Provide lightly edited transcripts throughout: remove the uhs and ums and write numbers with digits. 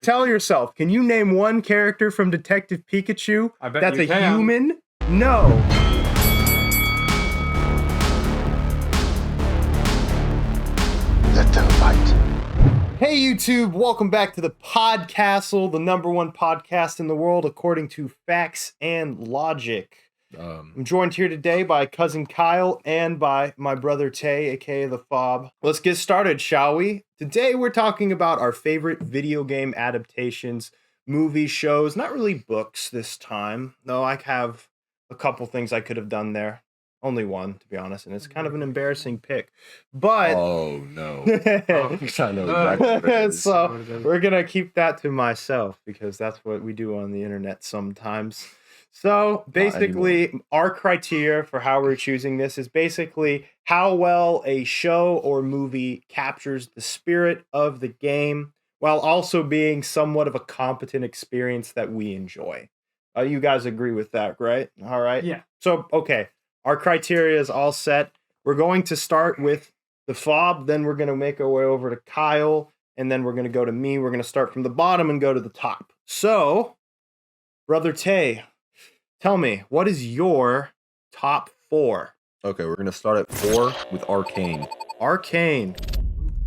Tell yourself, can you name one character from Detective Pikachu I bet that's you a can. human? No. Let them fight. Hey YouTube, welcome back to the Podcastle, the #1 podcast in the world according to facts and logic. I'm joined here today by cousin Kyle and by my brother Tay, aka the Fob. Let's get started, shall we? Today we're talking about our favorite video game adaptations, movies, shows, not really books this time, though I have a couple things I could have done there. Only one, to be honest, and it's kind of an embarrassing pick. But Oh no. Oh, I know exactly what it is. so we're gonna keep that to myself because that's what we do on the internet sometimes. So basically, our criteria for how we're choosing this is basically how well a show or movie captures the spirit of the game while also being somewhat of a competent experience that we enjoy. You guys agree with that, right? All right. Yeah. So, okay. Our criteria is all set. We're going to start with the Fob, then we're going to make our way over to Kyle, and then we're going to go to me. We're going to start from the bottom and go to the top. So, Brother Tay, tell me, what is your top 4? Okay, we're gonna start at 4 with Arcane. Arcane.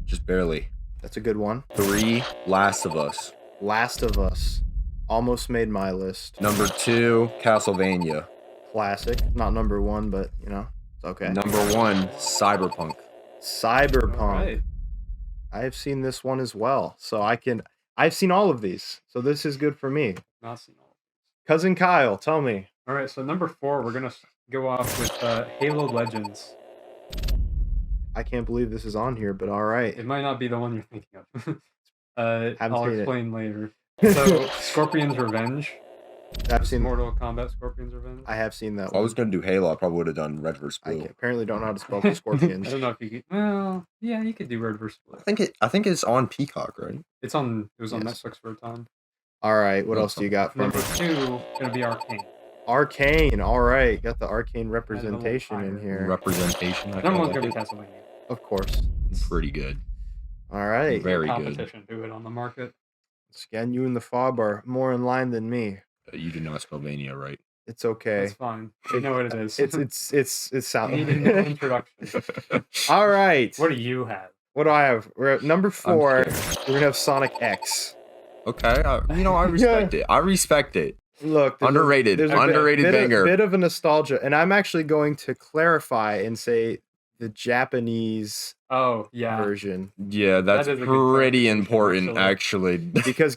Just barely. That's a good one. 3, Last of Us. Last of Us. Almost made my list. Number 2, Castlevania. Classic. Not #1, but, you know, it's okay. Number 1, Cyberpunk. Cyberpunk. Alright. I have seen this one as well. So I've seen all of these. So this is good for me. Not seen all. Cousin Kyle, tell me. All right, so number 4, we're gonna go off with Halo Legends. I can't believe this is on here, but all right. It might not be the one you're thinking of. Haven't I'll seen it. explain later. So, Scorpion's Revenge. I've seen. Mortal Kombat Scorpion's Revenge. I have seen that If I one. was gonna do Halo, I probably would have done Red vs. I Blue. apparently don't know how to spell the I scorpions. don't know if you could. Well, yeah, you could do Red vs. Blue. I think it's on Peacock, right? It was on Yes. Netflix for a time. All right, what else do you got for me? Number 2 gonna be Arcane. Arcane. All right, got the Arcane representation in higher. here. Representation. I Number feel 1's gonna be like Castlevania. Of course. it's pretty good. All right. Very good. Competition to it on the market. Again, you and the Fob are more in line than me. You did not spell Vania right. It's okay. That's fine. You know what it is. It's sound. You need no introduction. All right. What do you have? What do I have? We're at number 4. scared. We're gonna have Sonic X. Okay, I respect it. I respect it. Look, Underrated. Underrated banger. Bit of a nostalgia, and I'm actually going to clarify and say the Japanese Oh, yeah. version, Yeah, that's That is a good pretty clarification, important, actually. because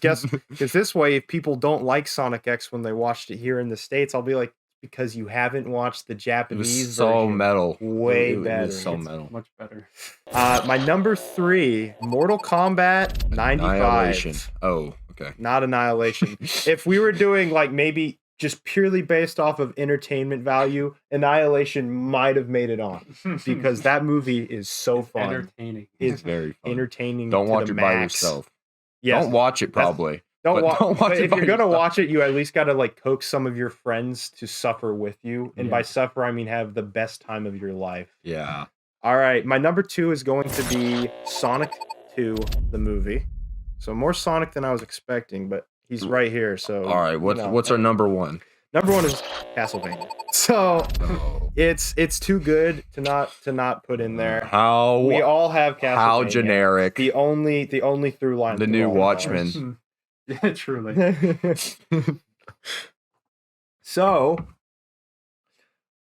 this way, if people don't like Sonic X when they watched it here in the States, I'll be like, because you haven't watched the It Japanese was so version. metal. Way It better. was so It's metal. much better. My number 3, Mortal Kombat 95. Annihilation. Oh, okay. Not Annihilation. If we were doing like maybe just purely based off of entertainment value, Annihilation might have made it on because that movie is so It's fun. entertaining. It's very fun. entertaining. Don't to watch the it by max. yourself. Yes. Don't watch it, probably. Don't but don't watch but it if by you're gonna yourself. watch it, you at least gotta like coax some of your friends to suffer with you. And by Yeah. suffer, I mean have the best time of your life. Yeah. All right, my number 2 is going to be Sonic 2, the movie. So more Sonic than I was expecting, but he's right here. So All right. What's you know. what's our number 1? Number 1 is Castlevania. So Oh. it's too good to not put in there. How We all have Castlevania. how generic. The only through line. The through new all of Watchmen. Yeah, truly. ours. So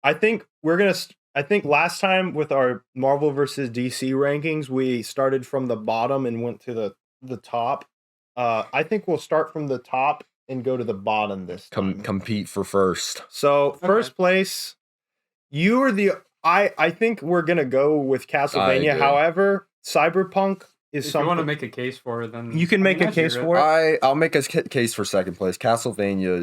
I think last time with our Marvel versus DC rankings, we started from the bottom and went to the top. I think we'll start from the top and go to the bottom this time. Compete for first. So first place, you are the. I think we're gonna go with Castlevania. agree. However, Cyberpunk is If you something want to make a case for it, then you can make a case for it. I'll make a case for second place. Castlevania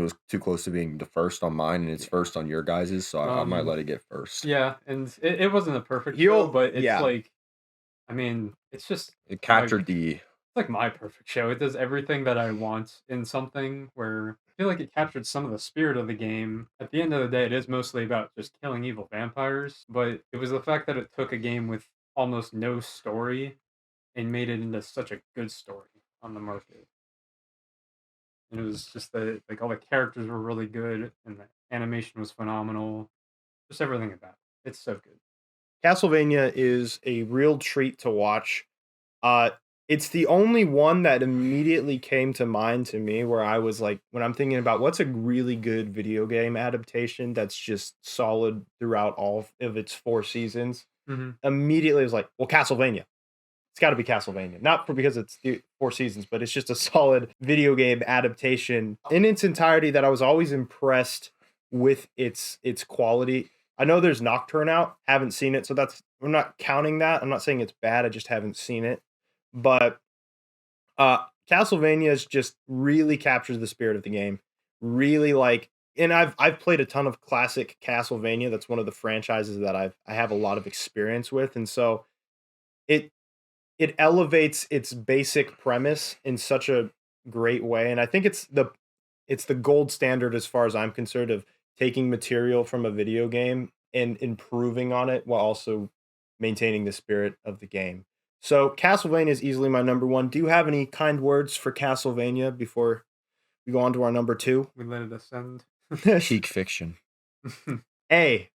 was too close to being the first on mine, and it's first on your guys's, so I might let it get first. Yeah, and it wasn't a perfect You'll- show, but it's yeah. like, I mean, it's just It captured the it's like my perfect show. It does everything that I want in something where I feel like it captured some of the spirit of the game. At the end of the day, it is mostly about just killing evil vampires, but it was the fact that it took a game with almost no story and made it into such a good story. on the market. And it was just like all the characters were really good, and the animation was phenomenal. Just everything about it. It's so good. Castlevania is a real treat to watch. It's the only one that immediately came to mind to me where I was like, when I'm thinking about what's a really good video game adaptation that's just solid throughout all of its 4 seasons, immediately I was like, well, Castlevania. It's got to be Castlevania. Not because it's the 4 seasons, but it's just a solid video game adaptation in its entirety that I was always impressed with its quality. I know there's Nocturne out, haven't seen it, so I'm not counting that. I'm not saying it's bad, I just haven't seen it. But Castlevania just really captures the spirit of the game. Really and I've played a ton of classic Castlevania. That's one of the franchises that I have a lot of experience with, and so it elevates its basic premise in such a great way. And I think it's the gold standard as far as I'm concerned of taking material from a video game and improving on it while also maintaining the spirit of the game. So Castlevania is easily my number 1. Do you have any kind words for Castlevania before we go on to our number 2? We let it ascend. Peak fiction. Hey,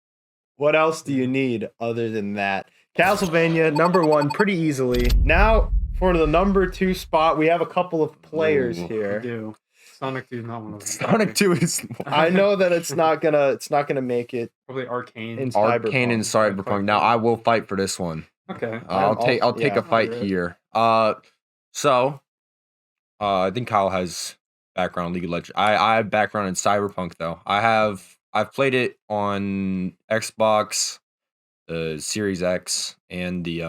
what else do you need other than that? Castlevania, number 1, pretty easily. Now, for the number 2 spot, we have a couple of players here. We do. Sonic 2 is not one of them. Sonic 2 is. I know that it's not gonna make it. Probably Arcane. Arcane and Cyberpunk. Now I will fight for this one. Okay. I'll take a fight here. So I think Kyle has background in League of Legends. I have background in Cyberpunk though. I've played it on Xbox, the Series X, and the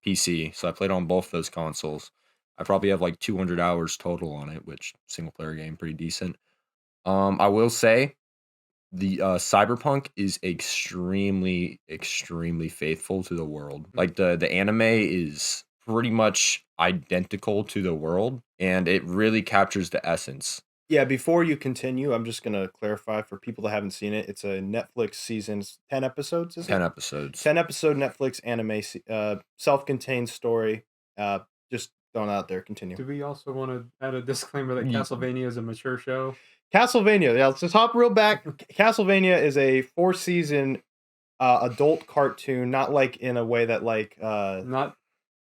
PC. So I played on both those consoles. I probably have like 200 hours total on it, which single player game, pretty decent. I will say the Cyberpunk is extremely, extremely faithful to the world. Like the anime is pretty much identical to the world, and it really captures the essence. Yeah, before you continue, I'm just gonna clarify for people that haven't seen it. It's a Netflix season, 10 episodes, is it? 10 episodes. 10 episode Netflix anime, self-contained story. Just throwing out there. Continue. Do we also want to add a disclaimer that Castlevania is a mature show? Castlevania, yeah, let's just hop real back. Castlevania is a 4-season adult cartoon, not like in a way that not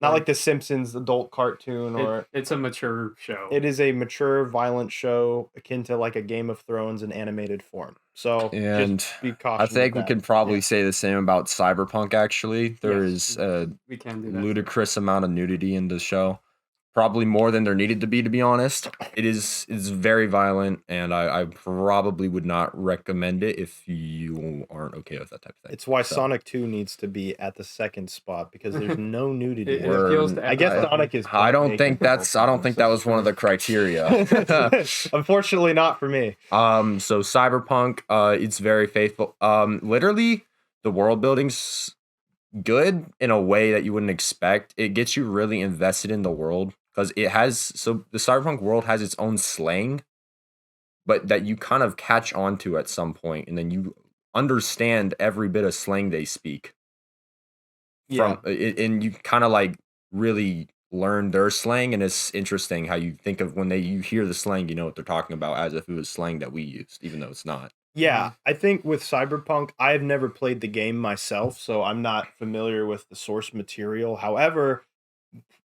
like the Simpsons adult cartoon, or it's a mature show. It is a mature, violent show akin to like a Game of Thrones in animated form. So, and just be cautious. I think we can probably say the same about Cyberpunk. Actually, there is a ludicrous amount of nudity in the show. Probably more than there needed to be honest. It's very violent, and I probably would not recommend it if you aren't okay with that type of thing. It's why Sonic 2 needs to be at the 2nd spot, because there's no nudity. I guess Sonic is. I don't think that was one of the criteria. Unfortunately, not for me. So Cyberpunk, it's very faithful. Literally, the world building's good in a way that you wouldn't expect. It gets you really invested in the world. Because the Cyberpunk world has its own slang, but that you kind of catch on to at some point, and then you understand every bit of slang they speak. Yeah. And you kind of like really learn their slang, and it's interesting how you think of when you hear the slang, you know what they're talking about, as if it was slang that we used, even though it's not. Yeah, I think with Cyberpunk, I've never played the game myself, so I'm not familiar with the source material. However,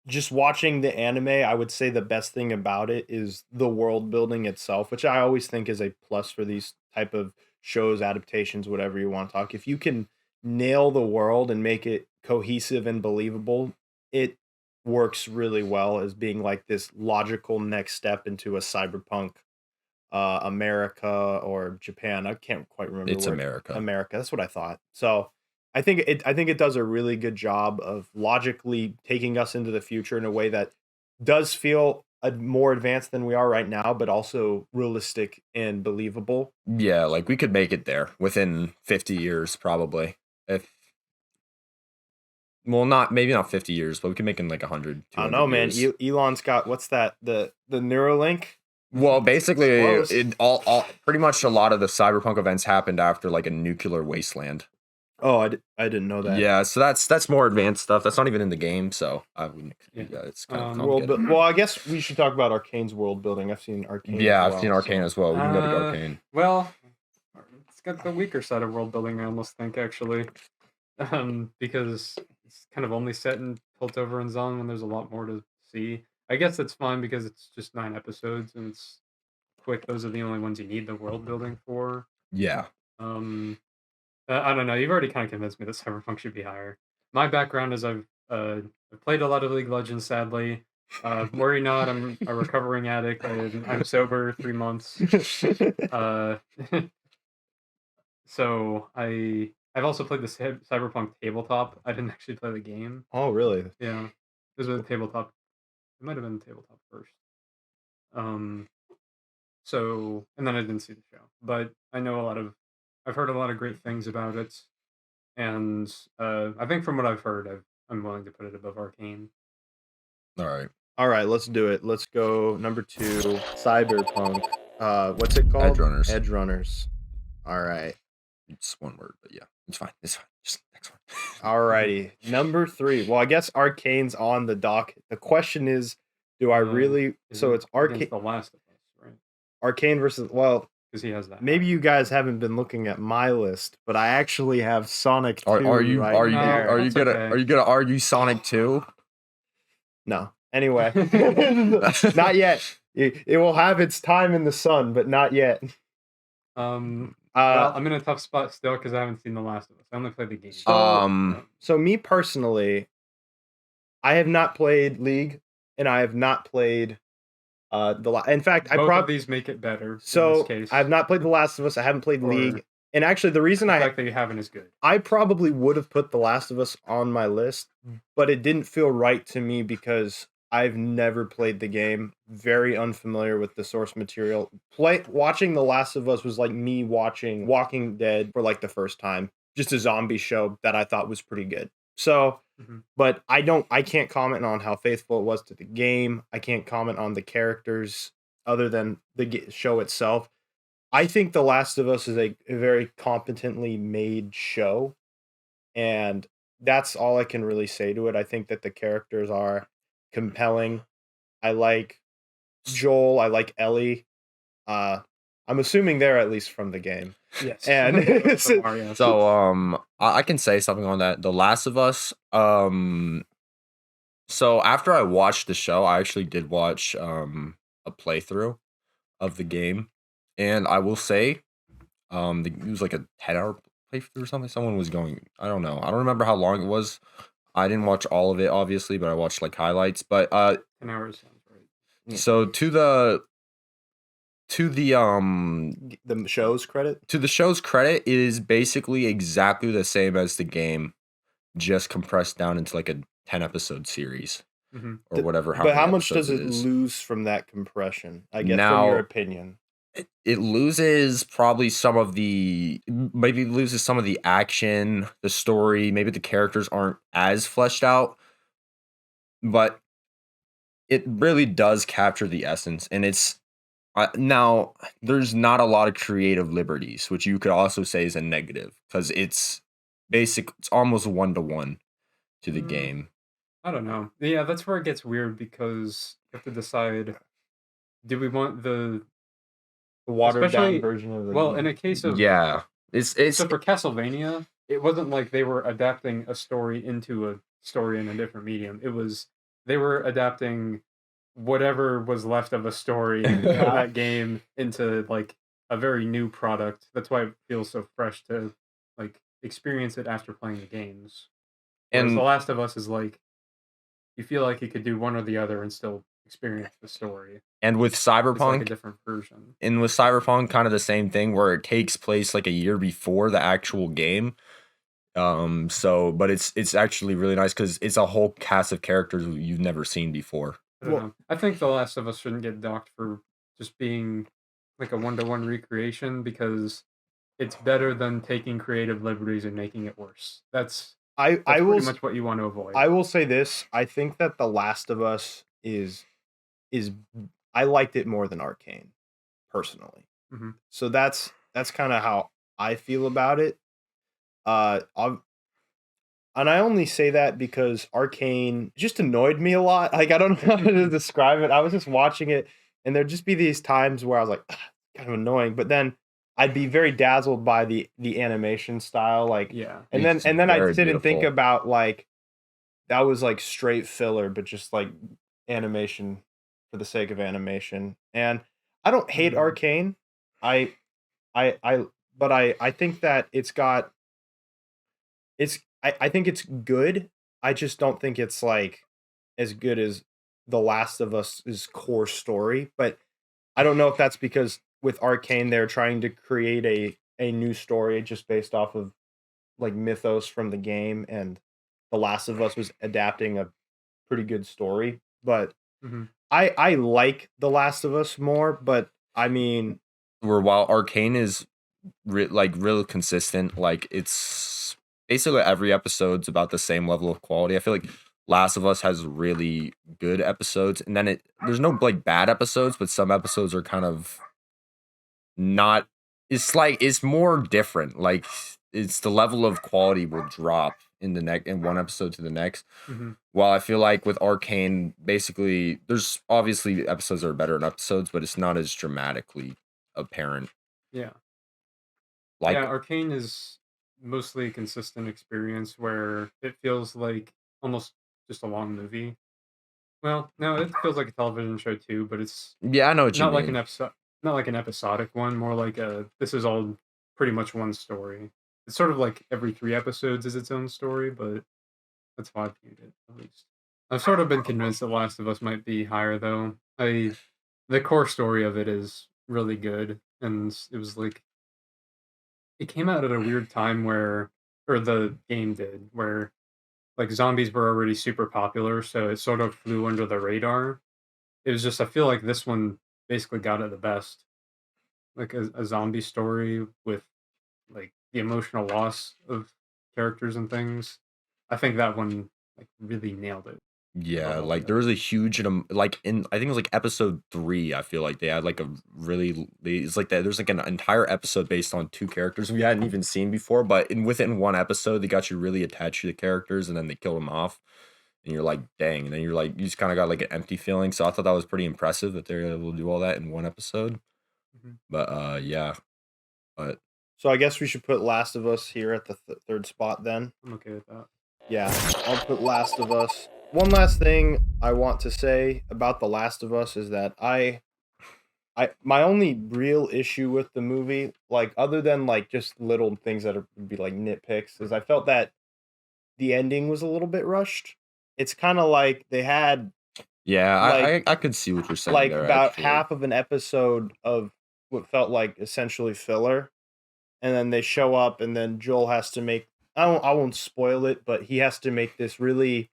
just watching the anime, I would say the best thing about it is the world building itself, which I always think is a plus for these type of shows, adaptations, whatever you want to talk. If you can nail the world and make it cohesive and believable, it works really well as being like this logical next step into a Cyberpunk America or Japan. I can't quite remember. It's America. America. That's what I thought. So I think it does a really good job of logically taking us into the future in a way that does feel more advanced than we are right now, but also realistic and believable. Yeah, like we could make it there within 50 years, probably. Maybe not 50 years, but we can make it in like 100. I don't know, man. Elon's got, what's that? The Neuralink? Well, basically, all pretty much a lot of the Cyberpunk events happened after like a nuclear wasteland. Oh, I didn't know that. Yeah, so that's more advanced stuff. That's not even in the game, so I wouldn't. Yeah, it's kind of complicated. Well, I guess we should talk about Arcane's world building. I've seen Arcane. Yeah, as I've seen Arcane as well. We can go to Arcane. Well, it's got the weaker side of world building, I almost think, actually, because it's kind of only set in Piltover and Zon when there's a lot more to see. I guess that's fine because it's just 9 episodes and it's quick. Those are the only ones you need the world building for. Yeah. I don't know. You've already kind of convinced me that Cyberpunk should be higher. My background is I've played a lot of League of Legends, sadly. Worry not, I'm a recovering addict. I'm sober 3 months. So I've also played the Cyberpunk tabletop. I didn't actually play the game. Oh, really? Yeah. This was a tabletop. It might have been the tabletop first. So, and then I didn't see the show. But I've heard a lot of great things about it. And I think from what I've heard, I'm willing to put it above Arcane. All right, let's do it. Let's go number 2, Cyberpunk. What's it called? Edge Runners. All right. It's one word, but yeah, it's fine. Just next one. Alrighty, number 3. Well, I guess Arcane's on the dock. The question is, do I really? So it's Arcane. The Last of Us, right? Arcane versus because he has that. Maybe you guys haven't been looking at my list, but I actually have Sonic 2. Are you gonna argue Sonic 2? No. Anyway, not yet. It will have its time in the sun, but not yet. Well, I'm in a tough spot still because I haven't seen The Last of Us. I only played the game. So me personally, I have not played League, and I have not played in fact, both of these make it better. So in this case. I have not played The Last of Us. I haven't played League, and actually the reason the fact that you haven't is good. I probably would have put The Last of Us on my list, but it didn't feel right to me because I've never played the game, very unfamiliar with the source material. Watching The Last of Us was like me watching Walking Dead for like the first time, just a zombie show that I thought was pretty good. So, but I can't comment on how faithful it was to the game. I can't comment on the characters other than the show itself. I think The Last of Us is a very competently made show, and that's all I can really say to it. I think that the characters are compelling. I like Joel. I like Ellie. I'm assuming they're at least from the game. Yes. And so I can say something on that. The Last of Us. So after I watched the show, I actually did watch a playthrough of the game, and I will say, it was like a 10-hour playthrough or something. Someone was going. I don't know. I don't remember how long it was. I didn't watch all of it, obviously, but I watched like highlights. But 10 hours sounds right. So to the show's credit, it is basically exactly the same as the game, just compressed down into like a 10-episode series or whatever. But how much does it lose from that compression? I guess from your opinion. It loses probably maybe loses some of the action, the story, maybe the characters aren't as fleshed out, but it really does capture the essence. And it's now there's not a lot of creative liberties, which you could also say is a negative because it's almost 1-to-1 to the game. I don't know. Yeah, that's where it gets weird because you have to decide, do we want the watered down version of the game? In a case of it's so for Castlevania, it wasn't like they were adapting a story into a story in a different medium. It was they were adapting whatever was left of a story of that game into like a very new product. That's why it feels so fresh to like experience it after playing the games. And The Last of Us is like you feel like you could do one or the other and still experience the story. And with Cyberpunk, it's like a different version. And with Cyberpunk, kind of the same thing where it takes place like a year before the actual game. But it's actually really nice because it's a whole cast of characters you've never seen before. I think The Last of Us shouldn't get docked for just being like a 1-to-1 recreation because it's better than taking creative liberties and making it worse. That's pretty much what you want to avoid. I will say this. I think that The Last of Us is I liked it more than Arcane, personally. So that's kind of how I feel about it. And I only say that because Arcane just annoyed me a lot. Like, I don't know how to describe it. I was just watching it, and there'd just be these times where I was like, kind of annoying. But then I'd be very dazzled by the animation style. Like, and then I'd sit and think about like that was like straight filler, but just like animation for the sake of animation. And I don't hate Arcane. I think that I think it's good. I just don't think it's like as good as The Last of Us's core story. But I don't know if that's because with Arcane they're trying to create a new story just based off of like mythos from the game, and The Last of Us was adapting a pretty good story. But I like The Last of Us more. But I mean, while Arcane is real consistent, like it's basically every episode's about the same level of quality. I feel like Last of Us has really good episodes, and then there's no like bad episodes, but some episodes are kind of not. It's more different. Like it's the level of quality will drop in one episode to the next. While I feel like with Arcane, basically there's obviously episodes that are better than episodes, but it's not as dramatically apparent. Arcane is mostly a consistent experience where it feels like almost just a long movie. Well, no, it feels like a television show too, but it's I know what you mean. Not like an episodic one, more like this is all pretty much one story. It's sort of like every 3 episodes is its own story, but that's how I viewed it, at least. I've sort of been convinced that Last of Us might be higher, though. The core story of it is really good, and it was like it came out at a weird time or the game did, where like zombies were already super popular, so it sort of flew under the radar. It was just I feel like this one basically got it the best, like a zombie story with like the emotional loss of characters and things. I think that one like really nailed it. Yeah, like there was a huge like in I think it was like episode 3. I feel like they had like it's like that. There's like an entire episode based on 2 characters we hadn't even seen before, but within one episode they got you really attached to the characters, and then they killed them off, and you're like, dang, and then you're like, you just kind of got like an empty feeling. So I thought that was pretty impressive that they're able to do all that in one episode. But yeah, but so I guess we should put Last of Us here at the third spot then. I'm okay with that. Yeah, I'll put Last of Us. One last thing I want to say about The Last of Us is that my only real issue with the movie, like other than like just little things that would be like nitpicks, is I felt that the ending was a little bit rushed. It's kind of like they had I could see what you're saying. Like there, about actually. half of an episode of what felt like essentially filler, and then they show up, and then Joel has to make. I won't spoil it, but he has to make this really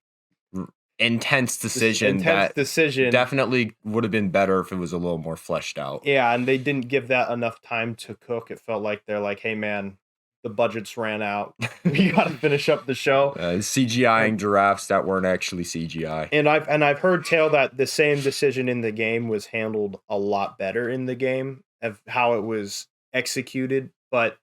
intense decision. Definitely would have been better if it was a little more fleshed out. Yeah, and they didn't give that enough time to cook. It felt like they're like, "Hey, man, the budgets ran out. We got to finish up the show." CGIing giraffes that weren't actually CGI. And I've heard tale that the same decision in the game was handled a lot better in the game of how it was executed, but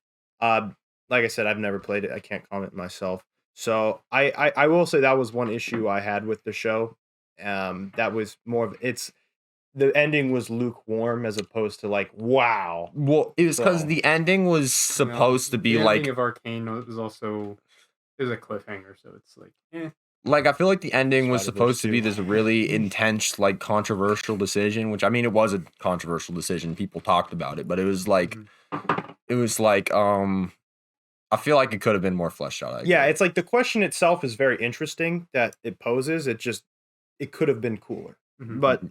like I said, I've never played it. I can't comment myself. So I will say that was one issue I had with the show. That was more of the ending was lukewarm as opposed to like wow. Well, it was because the ending was supposed to be the like ending of Arcane was also a cliffhanger, so it's like Like I feel like the ending was supposed to be this really intense, like controversial decision, which I mean it was a controversial decision. People talked about it, but it was like I feel like it could have been more fleshed out. Yeah, it's like the question itself is very interesting that it poses. It could have been cooler. But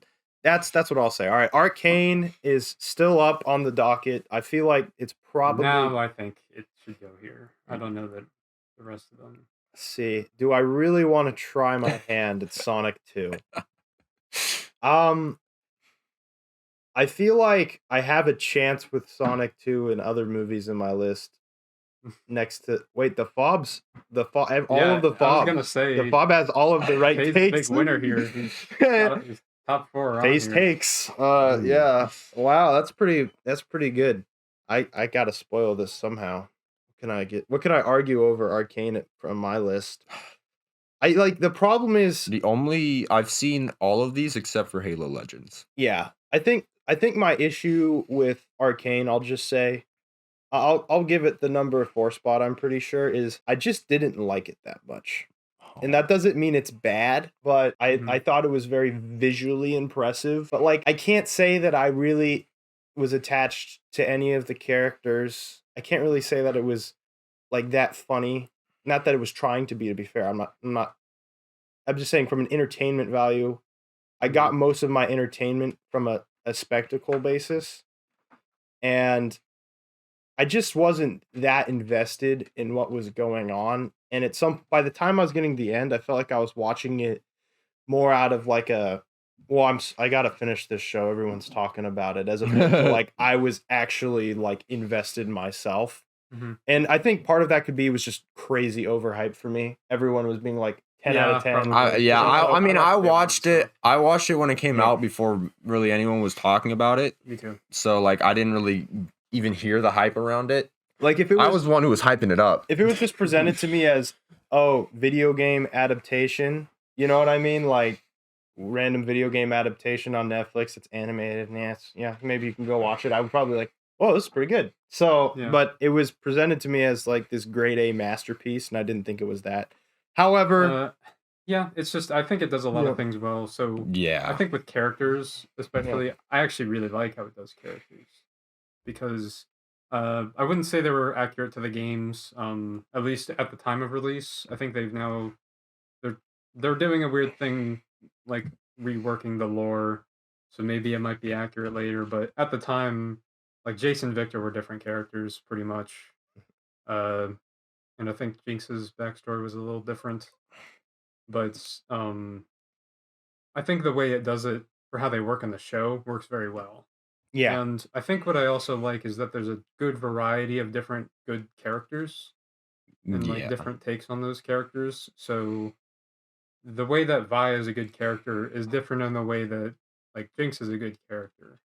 that's what I'll say. All right, Arcane is still up on the docket. I feel like it's probably now I think it should go here. I don't know that the rest of them. Let's see, do I really want to try my hand at Sonic 2? I feel like I have a chance with Sonic 2 and other movies in my list. Next to the Fobs, all of the Fob. I was gonna say the Fob has all of the right takes. Big winner here. He's top 4. Face takes. Yeah. Wow, that's pretty good. I gotta spoil this somehow can I get? What can I argue over Arcane from my list? I like the problem is I've seen all of these except for Halo Legends. Yeah, I think my issue with Arcane, I'll just say, I'll give it the number 4 spot. I'm pretty sure is I just didn't like it that much. And that doesn't mean it's bad, but I thought it was very visually impressive. But like, I can't say that I really was attached to any of the characters. I can't really say that it was like that funny. Not that it was trying to be fair. I'm just saying from an entertainment value, I got most of my entertainment from a spectacle basis. And I just wasn't that invested in what was going on. And by the time I was getting to the end, I felt like I was watching it more out of like I gotta finish this show. Everyone's talking about it, as opposed to like I was actually like invested myself. And I think part of that could be was just crazy overhyped for me. Everyone was being like 10 out of 10. I mean, I watched it. I watched it when it came out before really anyone was talking about it. Me too. So like, I didn't really even hear the hype around it. Like if it was, I was the one who was hyping it up. If it was just presented to me as, oh, video game adaptation, you know what I mean? Like random video game adaptation on Netflix, it's animated, and yeah, maybe you can go watch it. I would probably like, oh, this is pretty good. So, but it was presented to me as like this grade A masterpiece, and I didn't think it was that. However, yeah, it's just I think it does a lot of things well. So yeah, I think with characters, especially, I actually really like how it does characters because I wouldn't say they were accurate to the games, at least at the time of release. I think they're doing a weird thing, like reworking the lore, so maybe it might be accurate later. But at the time, like Jason and Victor were different characters, pretty much. And I think Jinx's backstory was a little different. But I think the way it does it for how they work in the show works very well. Yeah. And I think what I also like is that there's a good variety of different good characters and like different takes on those characters. So the way that Vi is a good character is different in the way that like Jinx is a good character.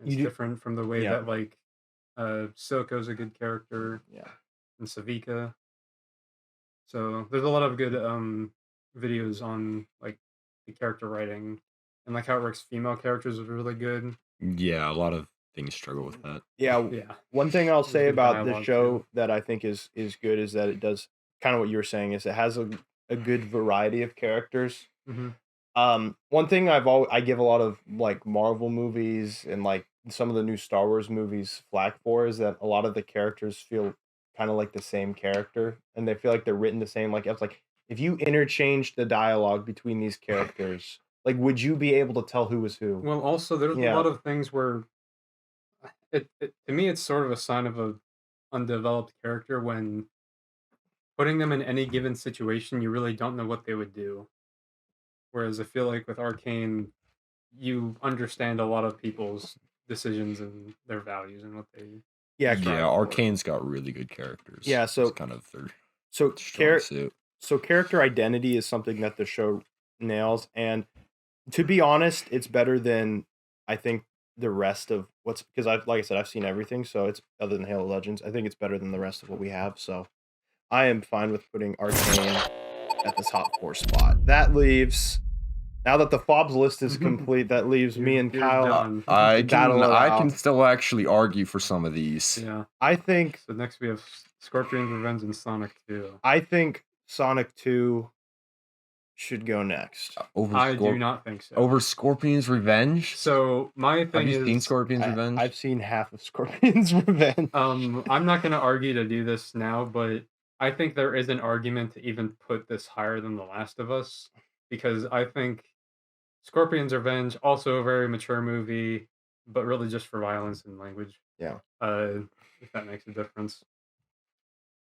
It's different from the way that like Silco's a good character. Yeah. And Savika. So there's a lot of good videos on like the character writing and like how it works. Female characters is really good. Yeah, a lot of things struggle with that. Yeah. One thing I'll say about the show that I think is good is that it does kind of what you were saying, is it has a good variety of characters. One thing I give a lot of like Marvel movies and like some of the new Star Wars movies flack for is that a lot of the characters feel kind of like the same character, and they feel like they're written the same. Like it's like if you interchanged the dialogue between these characters, like would you be able to tell who was who? Well, also there's a lot of things where it to me it's sort of a sign of a undeveloped character when putting them in any given situation you really don't know what they would do. Whereas I feel like with Arcane, you understand a lot of people's decisions and their values and what they. Yeah, Arcane's got really good characters. Yeah, so it's kind of their so character identity is something that the show nails, and to be honest, it's better than I think the rest of because like I said, I've seen everything, so it's other than Halo Legends. I think it's better than the rest of what we have. So I am fine with putting Arcane at the top 4 spot. That leaves. Now that the FOBs list is complete, that leaves me and Kyle. I can still actually argue for some of these. Yeah. I think... So next we have Scorpion's Revenge and Sonic 2. I think Sonic 2 should go next. I do not think so. Over Scorpion's Revenge? So my thing is... Have you seen Scorpion's Revenge? I've seen half of Scorpion's Revenge. I'm not going to argue to do this now, but I think there is an argument to even put this higher than The Last of Us. Because I think Scorpion's Revenge, also a very mature movie, but really just for violence and language. Yeah. If that makes a difference.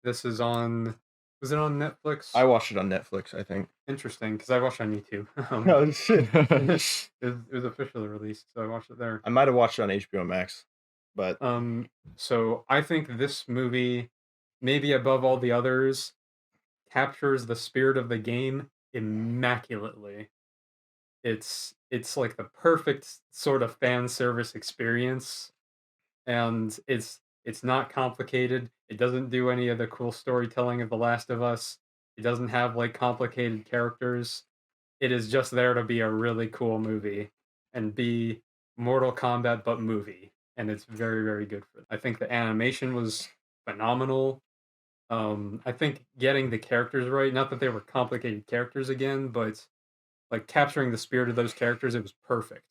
This is on... Was it on Netflix? I watched it on Netflix, I think. Interesting, because I watched it on YouTube. Oh, shit. It was officially released, so I watched it there. I might have watched it on HBO Max, but... So I think this movie, maybe above all the others, captures the spirit of the game immaculately. It's like the perfect sort of fan service experience, and it's not complicated. It doesn't do any of the cool storytelling of The Last of Us. It doesn't have like complicated characters. It is just there to be a really cool movie and be Mortal Kombat but movie, and it's very, very good for. I think the animation was phenomenal. I think getting the characters right, not that they were complicated characters again, but like capturing the spirit of those characters, it was perfect.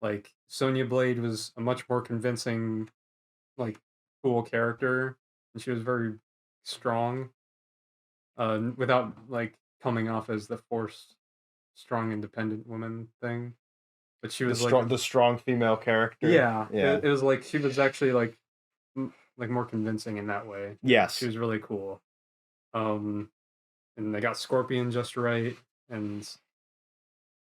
Like Sonya Blade was a much more convincing, like cool character, and she was very strong, without like coming off as the forced, strong, independent woman thing. But she was the strong female character. Yeah. It was like she was actually like more convincing in that way. Yes, she was really cool. And they got Scorpion just right, and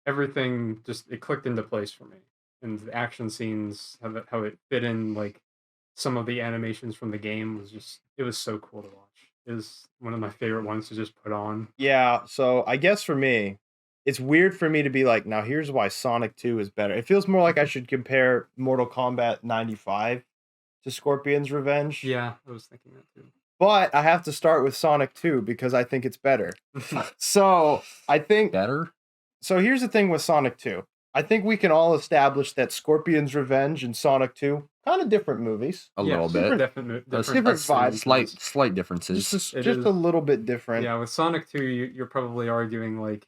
everything just it clicked into place for me. And the action scenes, how it fit in, like some of the animations from the game it was so cool to watch. It was one of my favorite ones to just put on. Yeah, so I guess for me, it's weird for me to be like, now here's why Sonic 2 is better. It feels more like I should compare Mortal Kombat 95 to Scorpion's Revenge. Yeah, I was thinking that too. But I have to start with Sonic 2 because I think it's better. So I think better. So here's the thing with Sonic 2. I think we can all establish that Scorpion's Revenge and Sonic 2 kind of different movies. A little bit. Different vibes. Slight differences. Just a little bit different. Yeah, with Sonic 2, you're probably arguing like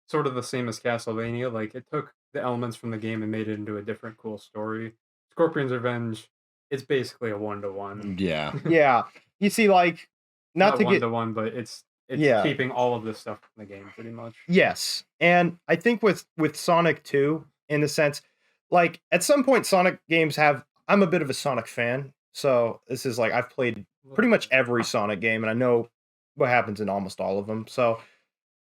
sort of the same as Castlevania. Like it took the elements from the game and made it into a different cool story. Scorpion's Revenge, it's basically a 1-to-1. Yeah. Yeah. You see, like not to get 1-to-1, but it's keeping all of this stuff from the game pretty much. Yes. And I think with Sonic 2, in the sense, like at some point Sonic games I'm a bit of a Sonic fan. So this is like I've played pretty much every Sonic game and I know what happens in almost all of them. So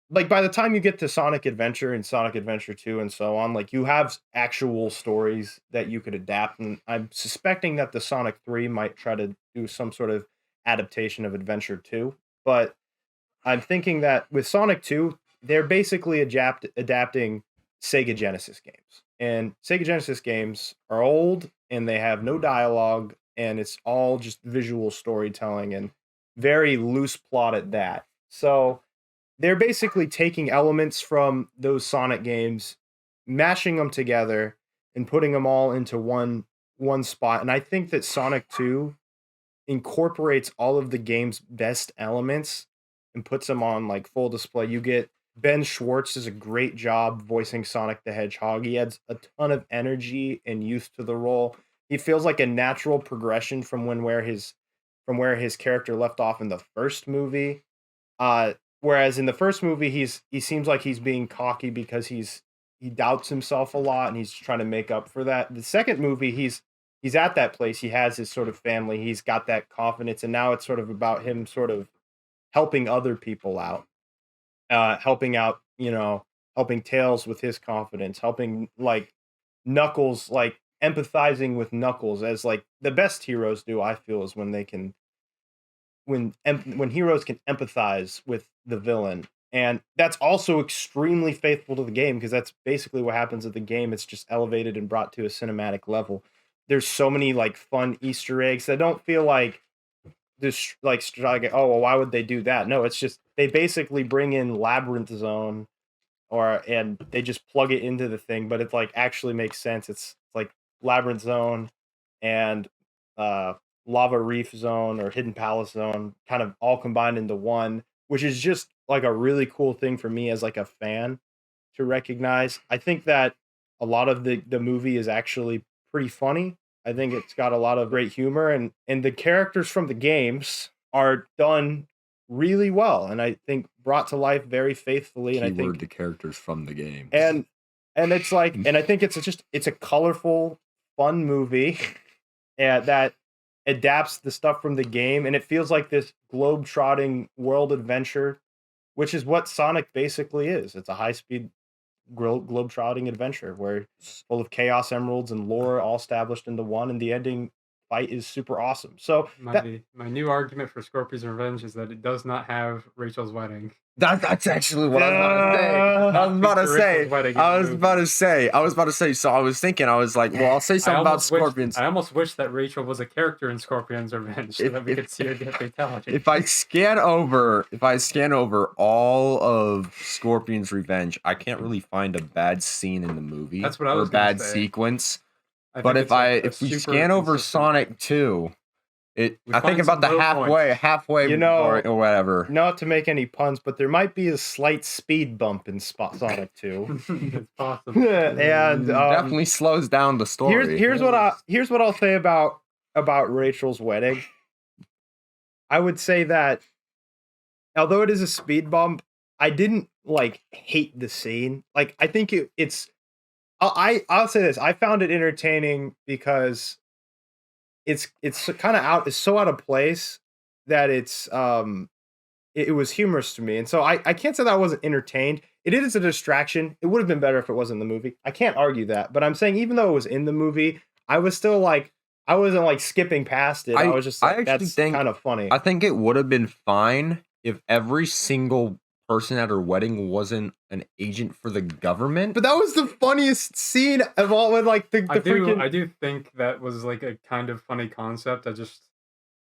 like by the time you get to Sonic Adventure and Sonic Adventure 2 and so on, like you have actual stories that you could adapt. And I'm suspecting that the Sonic 3 might try to do some sort of adaptation of Adventure 2. But I'm thinking that with Sonic 2, they're basically adapting Sega Genesis games. And Sega Genesis games are old and they have no dialogue and it's all just visual storytelling and very loose plot at that. So they're basically taking elements from those Sonic games, mashing them together and putting them all into one spot. And I think that Sonic 2 incorporates all of the game's best elements and puts them on like full display. You get Ben Schwartz does a great job voicing Sonic the Hedgehog. He adds a ton of energy and youth to the role. He feels like a natural progression from where his character left off in the first movie. Whereas in the first movie, he seems like he's being cocky because he doubts himself a lot and he's trying to make up for that. The second movie, he's at that place. He has his sort of family. He's got that confidence, and now it's sort of about him sort of helping other people out, helping out, helping Tails with his confidence, helping like Knuckles, like empathizing with Knuckles as like the best heroes do. I feel is when they can, when heroes can empathize with the villain, and that's also extremely faithful to the game because that's basically what happens at the game. It's just elevated and brought to a cinematic level. There's so many like fun Easter eggs that don't feel like this like oh well, why would they do that? No, it's just they basically bring in Labyrinth Zone and they just plug it into the thing, but it like actually makes sense. It's like Labyrinth Zone and Lava Reef Zone or Hidden Palace Zone kind of all combined into one, which is just like a really cool thing for me as like a fan to recognize. I think that a lot of the movie is actually pretty funny. I think it's got a lot of great humor and the characters from the games are done really well and I think brought to life very faithfully. And I think the characters from the game. And it's like, and I think it's a colorful, fun movie that adapts the stuff from the game, and it feels like this globe-trotting world adventure, which is what Sonic basically is. It's a high-speed globe-trotting adventure where it's full of Chaos Emeralds and lore all established into one, and the ending fight is super awesome. So my new argument for Scorpion's Revenge is that it does not have Rachel's wedding. That's actually what I was about to say. I was about to say. So I was thinking. I was like, well, I'll say something about Scorpions. I almost wish that Rachel was a character in Scorpion's Revenge so that we could see her get fatality. If I scan over all of Scorpion's Revenge, I can't really find a bad scene in the movie. That's what I was or bad say. sequence. But if we scan over Sonic 2. I think about the halfway, or whatever. Not to make any puns, but there might be a slight speed bump in Sonic 2. It's possible. And definitely slows down the story. Here's what I'll say about Rachel's wedding. I would say that although it is a speed bump, I didn't like hate the scene. Like I think it's. I'll say this. I found it entertaining because it's kind of it's so out of place that it was humorous to me. And so I can't say that I wasn't entertained. It is a distraction. It would have been better if it wasn't in the movie. I can't argue that. But I'm saying even though it was in the movie, I was still like, I wasn't like skipping past it. I was just like, that's kind of funny. I think it would have been fine if every single person at her wedding wasn't an agent for the government. But that was the funniest scene of all. When like I do think that was like a kind of funny concept.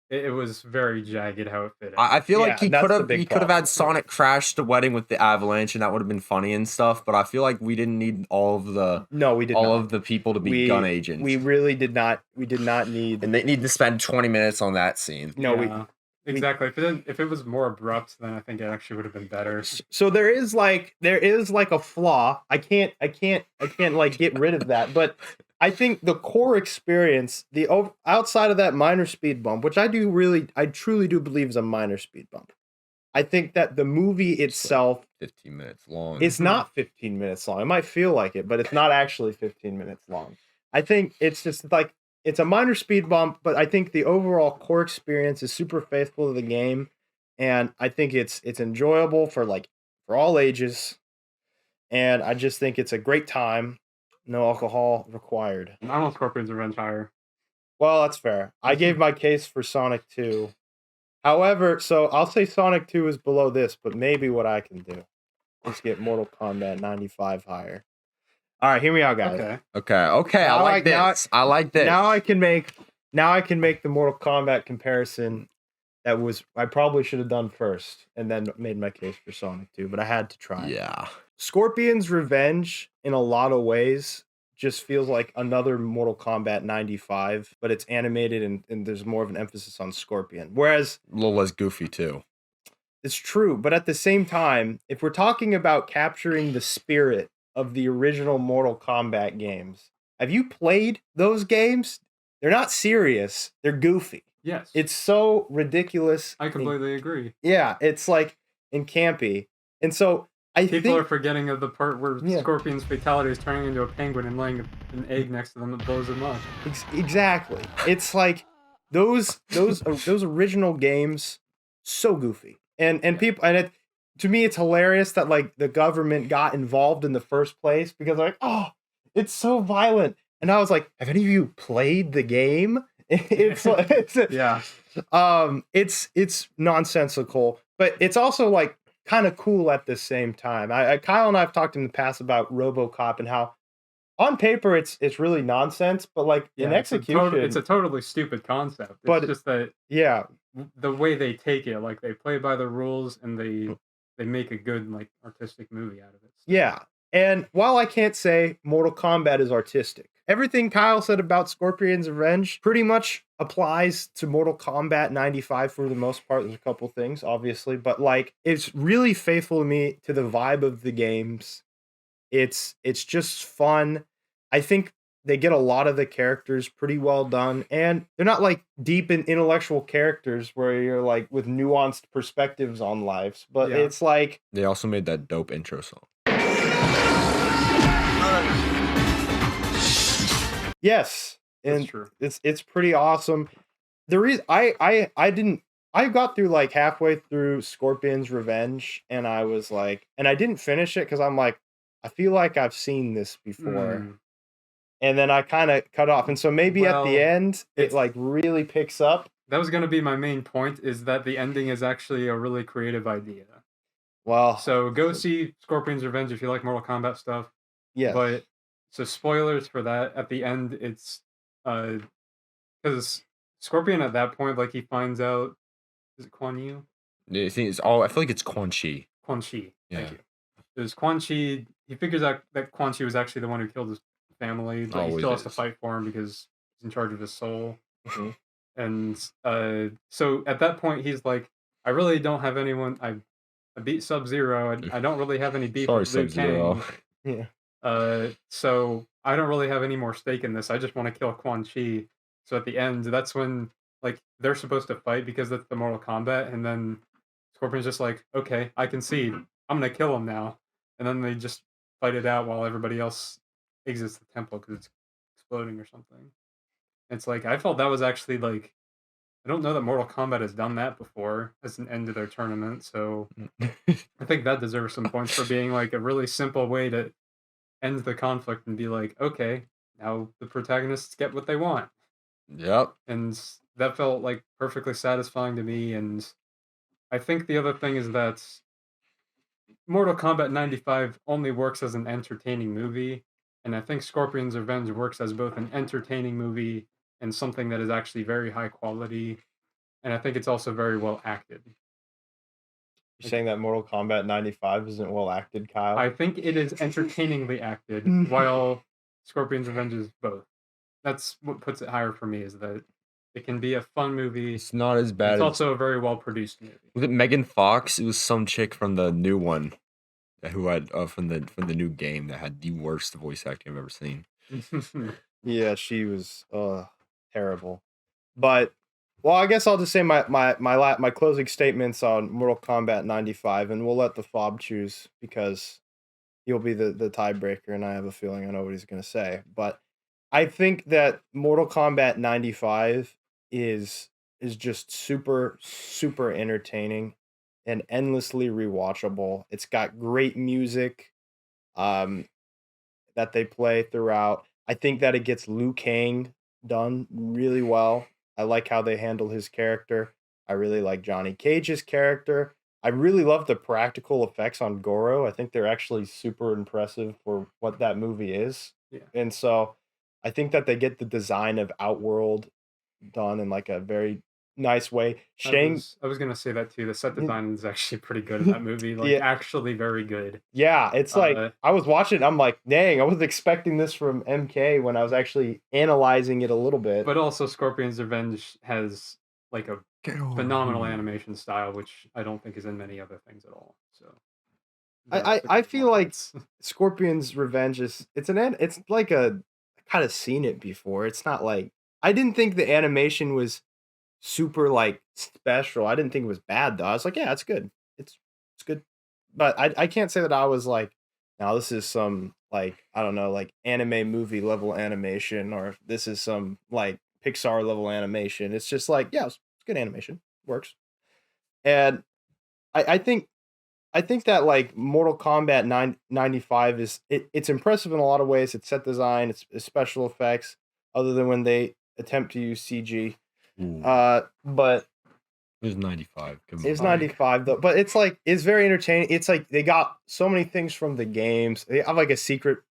It was very jagged how it fit in. I feel like he could have had Sonic crash the wedding with the avalanche, and that would have been funny and stuff. But I feel like we didn't need all of the people to be gun agents. We really did not. We did not need. And they need to spend 20 minutes on that scene. No, exactly. If it was more abrupt, then I think it actually would have been better. So there is like a flaw. I can't like get rid of that. But I think the core experience, outside of that minor speed bump, which I truly do believe is a minor speed bump. I think that the movie itself, 15 minutes long. It's not 15 minutes long. It might feel like it, but it's not actually 15 minutes long. I think it's just like. It's a minor speed bump, but I think the overall core experience is super faithful to the game, and I think it's enjoyable for all ages, and I just think it's a great time. No alcohol required. I want Scorpion's Revenge higher. Well, that's fair. I gave my case for Sonic 2. However, so I'll say Sonic 2 is below this, but maybe what I can do is get Mortal Kombat 95 higher. All right, hear me out, guys. Okay. I like this. Now I can make the Mortal Kombat comparison that I probably should have done first, and then made my case for Sonic 2, but I had to try. Yeah. Scorpion's Revenge, in a lot of ways, just feels like another Mortal Kombat 95, but it's animated and there's more of an emphasis on Scorpion. Whereas a little less goofy too. It's true, but at the same time, if we're talking about capturing the spirit of the original Mortal Kombat games. Have you played those games? They're not serious. They're goofy. Yes. It's so ridiculous. I completely agree. Yeah, it's like in campy. And so People are forgetting of the part where Scorpion's fatality is turning into a penguin and laying an egg next to them that blows them up. Exactly. It's like those original games, so goofy. And people to me, it's hilarious that like the government got involved in the first place because like, oh, it's so violent. And I was like, have any of you played the game? It's nonsensical, but it's also like kind of cool at the same time. Kyle and I have talked in the past about RoboCop and how on paper it's really nonsense, but like in execution, it's a totally stupid concept. It's just that the way they take it, like they play by the rules and they make a good like artistic movie out of it. Yeah. And while I can't say Mortal Kombat is artistic, everything Kyle said about Scorpion's Revenge pretty much applies to Mortal Kombat 95 for the most part. There's a couple things, obviously, but like it's really faithful to me to the vibe of the games. It's just fun. I think they get a lot of the characters pretty well done, and they're not like deep in intellectual characters where you're like with nuanced perspectives on lives, but it's like they also made that dope intro song. Yes, and that's true. It's pretty awesome. The reason I got through like halfway through Scorpion's Revenge, and I was like, and I didn't finish it because I'm like, I feel like I've seen this before. And then I kind of cut off. And so maybe at the end, it like really picks up. That was going to be my main point, is that the ending is actually a really creative idea. Well, So go see Scorpion's Revenge if you like Mortal Kombat stuff. yeah. But so spoilers for that. At the end, it's because Scorpion at that point, like he finds out, is it Quan Yu? I think it's all. I feel like it's Quan Chi. Quan Chi. Yeah. Thank you. There's Quan Chi. He figures out that Quan Chi was actually the one who killed his family, but he Always still has to is. fight for him because he's in charge of his soul. Mm-hmm. And so at that point, he's like, I really don't have anyone. I beat Sub-Zero. I don't really have any beef Sorry, with Liu Sub-Zero. Kang. Yeah. So I don't really have any more stake in this. I just want to kill Quan Chi. So at the end, that's when like they're supposed to fight because that's the Mortal Kombat, and then Scorpion's just like, okay, I concede. I'm gonna kill him now, and then they just fight it out while everybody else exits the temple because it's exploding or something. It's like I felt that was actually like I don't know that Mortal Kombat has done that before as an end to their tournament, so I think that deserves some points for being like a really simple way to end the conflict and be like, okay, now the protagonists get what they want. Yep. And that felt like perfectly satisfying to me. And I think the other thing is that Mortal Kombat 95 only works as an entertaining movie. And I think Scorpion's Revenge works as both an entertaining movie and something that is actually very high quality. And I think it's also very well acted. You're saying that Mortal Kombat 95 isn't well acted, Kyle? I think it is entertainingly acted, while Scorpion's Revenge is both. That's what puts it higher for me, is that it can be a fun movie. It's not as bad. It's also a very well produced movie. Was it Megan Fox? It was some chick from the new one, who had from the new game that had the worst voice acting I've ever seen. Yeah, she was terrible. But well, I guess I'll just say my closing statements on Mortal Kombat 95, and we'll let the fob choose because he'll be the tiebreaker, and I have a feeling I know what he's gonna say. But I think that Mortal Kombat 95 is just super entertaining and endlessly rewatchable. It's got great music that they play throughout. I think that it gets Liu Kang done really well. I like how they handle his character. I really like Johnny Cage's character. I really love the practical effects on Goro. I think they're actually super impressive for what that movie is. Yeah. And so I think that they get the design of Outworld done in like a very nice way. I was gonna say that too. The set design is actually pretty good in that movie. Like actually very good. Yeah, it's like I was watching it, I'm like, dang, I wasn't expecting this from MK when I was actually analyzing it a little bit. But also Scorpion's Revenge has like a phenomenal animation style, which I don't think is in many other things at all. So I feel like Scorpion's Revenge it's like a I kind of seen it before. It's not like I didn't think the animation was super like special. I didn't think it was bad though. I was like, yeah, it's good. It's good. But I can't say that I was like, now this is some like, I don't know, like anime movie level animation, or this is some like Pixar level animation. It's just like, yeah, it's good animation. Works. And I think that like Mortal Kombat 95 is it's impressive in a lot of ways. It's set design, it's special effects, other than when they attempt to use CG. But it was 95. It was 95 though, but it's like it's very entertaining. It's like they got so many things from the games. They have like a secret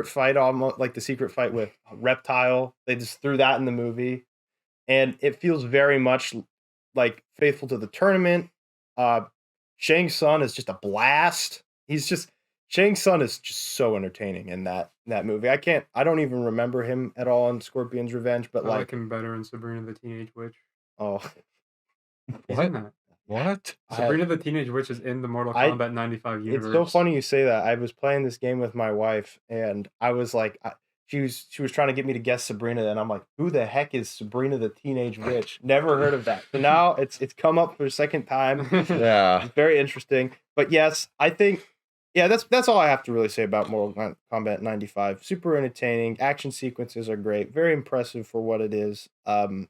fight, almost like the secret fight with Reptile. They just threw that in the movie, and it feels very much like faithful to the tournament. Shang Tsung is just a blast. Shang Tsung is just so entertaining in that movie. I don't even remember him at all in Scorpion's Revenge, but I like him better in Sabrina the Teenage Witch. Oh, what? Sabrina the Teenage Witch is in the Mortal Kombat 95 universe. It's so funny you say that. I was playing this game with my wife, and I was like, she was trying to get me to guess Sabrina, and I'm like, who the heck is Sabrina the Teenage Witch? Never heard of that. So now it's come up for a second time. Yeah, it's very interesting. But yes, I think. Yeah, that's all I have to really say about Mortal Kombat 95. Super entertaining. Action sequences are great. Very impressive for what it is. And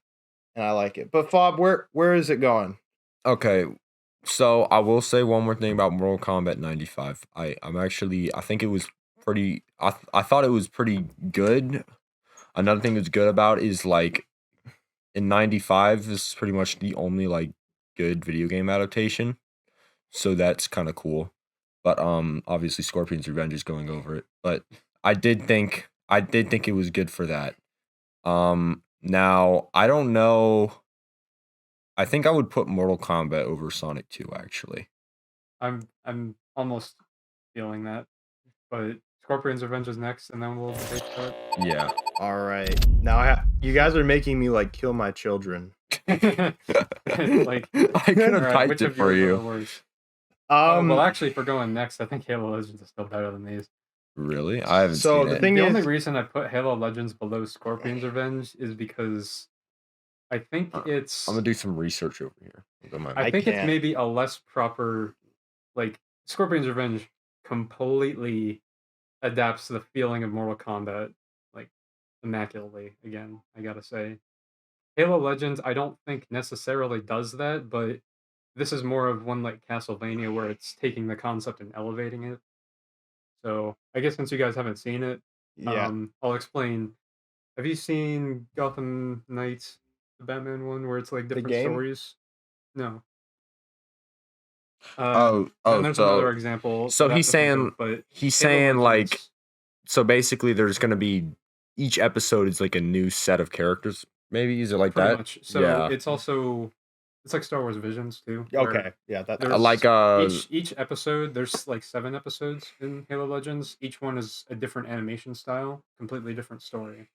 I like it. But Fob, where is it going? Okay. So I will say one more thing about Mortal Kombat 95. I think it was pretty I thought it was pretty good. Another thing that's good about is like in 95 is pretty much the only like good video game adaptation. so that's kind of cool. But obviously Scorpion's Revenge is going over it. But I did think it was good for that. Now I don't know. I think I would put Mortal Kombat over Sonic 2 actually. I'm almost feeling that, but Scorpion's Revenge is next, and then we'll debate that. Yeah. All right. Now you guys are making me like kill my children. Like I could have typed it for you. Well, actually, if we're going next, I think Halo Legends is still better than these. Really? I haven't So seen the it. thing The is, only reason I put Halo Legends below Scorpion's Revenge is because I think it's. I'm gonna do some research over here. I think it's maybe a less proper, like Scorpion's Revenge completely adapts the feeling of Mortal Kombat like immaculately. Again, I gotta say, Halo Legends I don't think necessarily does that, but this is more of one like Castlevania where it's taking the concept and elevating it. So I guess since you guys haven't seen it, yeah. I'll explain. Have you seen Gotham Knights, the Batman one, where it's like different game? stories? No. Oh, and there's so another example. so that I he's have to think saying of, but he's Halo saying like Legends- so basically there's gonna be each episode is like a new set of characters. Maybe is it like pretty that? much. So Yeah. it's also it's like Star Wars Visions too. Okay. Yeah. That's There's Like each episode. There's like 7 episodes in Halo Legends. Each one is a different animation style, completely different story.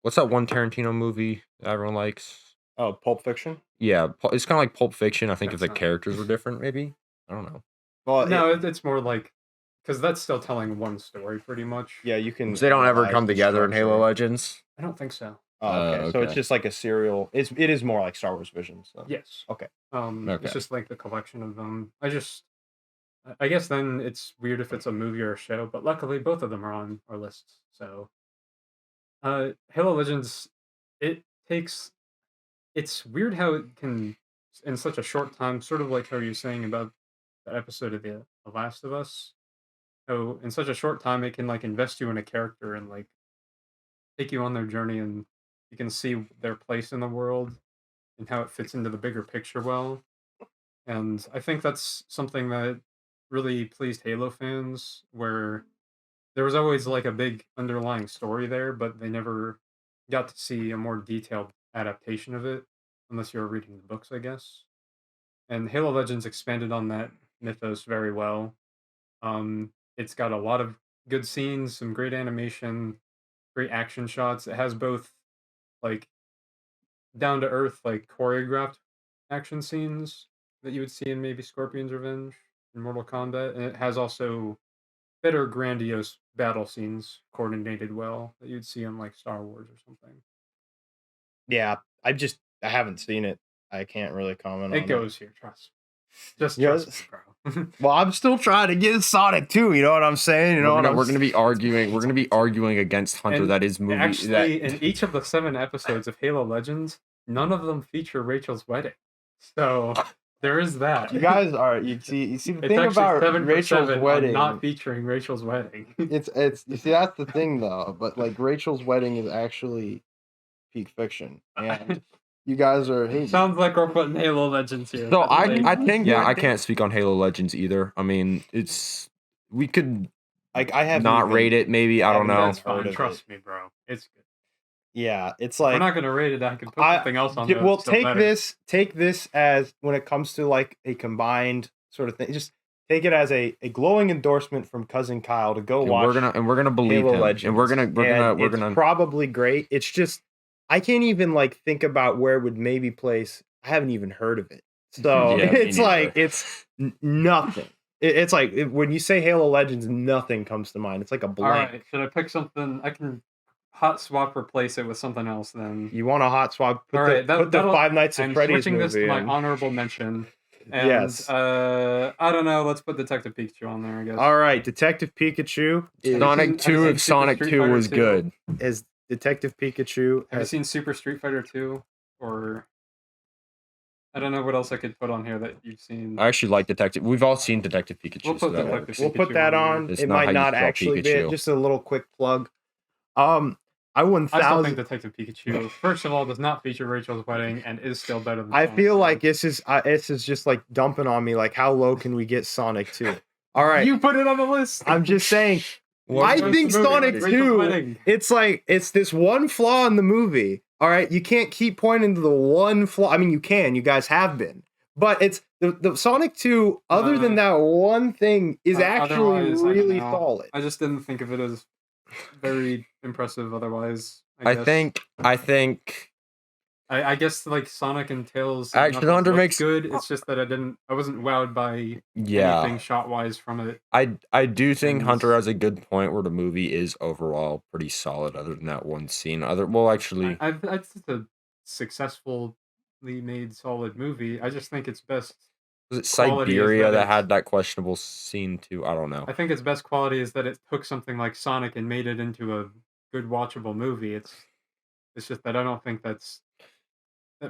what's that one Tarantino movie that everyone likes? Pulp Fiction. Yeah, it's kind of like Pulp Fiction. I think if That's the not- characters were different, maybe. I don't know. Well, No, it's more like because that's still telling one story pretty much. yeah, you can. They don't ever revise come the together in Halo structure. Legends. I don't think so. Oh, okay. So it's Okay. just like a serial. It is more like Star Wars Visions. So. Yes. Okay. Okay. It's just like the collection of them. I guess then it's weird if it's a movie or a show, but luckily both of them are on our lists. So, Halo Legends, it's weird how it can, in such a short time, sort of like how you're saying about the episode of The Last of Us. So in such a short time, it can like invest you in a character and like take you on their journey, and you can see their place in the world and how it fits into the bigger picture well. And I think that's something that really pleased Halo fans, where there was always like a big underlying story there, but they never got to see a more detailed adaptation of it, unless you were reading the books, I guess. And Halo Legends expanded on that mythos very well. It's got a lot of good scenes, some great animation, great action shots. It has both like down to earth, like choreographed action scenes that you would see in maybe Scorpion's Revenge and Mortal Kombat, and it has also better grandiose battle scenes coordinated well that you'd see in like Star Wars or something. Yeah, I haven't seen it. I can't really comment on It it. goes here, trust. Just Yes. trust me, bro. Well, I'm still trying to get Sonic too. You know what I'm saying? You know We're gonna be arguing. We're gonna be arguing against Hunter. And that is movie. Actually, in each of the 7 episodes of Halo Legends, none of them feature Rachel's wedding. So there is that. You guys are you see the It's thing actually about 7 for Rachel's 7 on wedding. not featuring Rachel's wedding. It's you see that's the thing though. But like Rachel's wedding is actually peak fiction, and you guys are hating. Sounds like we're putting Halo Legends here. So by the way. I think I can't speak on Halo Legends either. I mean, we could Like I have not rate it. Maybe I don't know. That's heard fine. of Trust me, bro. It's good. Yeah, it's We're like not gonna rate it. I can put something else on there. well, that's still better. take this as when it comes to like a combined sort of thing. Just take it as a glowing endorsement from cousin Kyle to go And watch. we're gonna believe Halo him. Legends. And we're It's gonna probably great. It's just I can't even like think about where it would maybe place. I haven't even heard of it, so Yeah, me it's neither. like it's nothing. It's like when you say Halo Legends, nothing comes to mind. It's like a All blank. right. Should I pick something? I can hot swap replace it with something else then. You want a hot swap? Put All right, put the that'll- Five Nights at I'm Freddy's switching this to movie my in. honorable mention. And, Yes. I don't know. Let's put Detective Pikachu on there, I guess. All right, Detective Pikachu is, Sonic have 2 you if seen Sonic Street 2 Fighter was 2? good. is Detective Pikachu. Have you seen Super Street Fighter 2? Or I don't know what else I could put on here that you've seen. I actually like Detective. We've all seen Detective Pikachu. We'll so put that Detective works. We'll put Pikachu that on on. It's It not how might you not spell actually be Pikachu. just a little quick plug. Um, I still 1000. think Detective Pikachu, first of all, does not feature Rachel's wedding and is still better than I Sonic feel 2. like this is just like dumping on me. Like, how low can we get Sonic 2? All right, You put it on the list. I'm just saying. I What's think the movie? Sonic Rachel's 2. wedding. It's this one flaw in the movie. All right, you can't keep pointing to the one flaw. I mean, you can. You guys have been, but it's the Sonic 2. Other than that one thing, is actually otherwise, I don't really know. solid. I just didn't think of it as very impressive. Otherwise, I think I guess like Sonic and Tails Action Hunter makes good. It's just that I wasn't wowed by anything shot wise from it. I do think And Hunter has a good point where the movie is overall pretty solid, other than that one scene. Actually, it's a successfully made solid movie. I just think its best. was it quality is Siberia that it's- had that questionable scene too? I don't know. I think its best quality is that it took something like Sonic and made it into a good watchable movie. It's just that I don't think that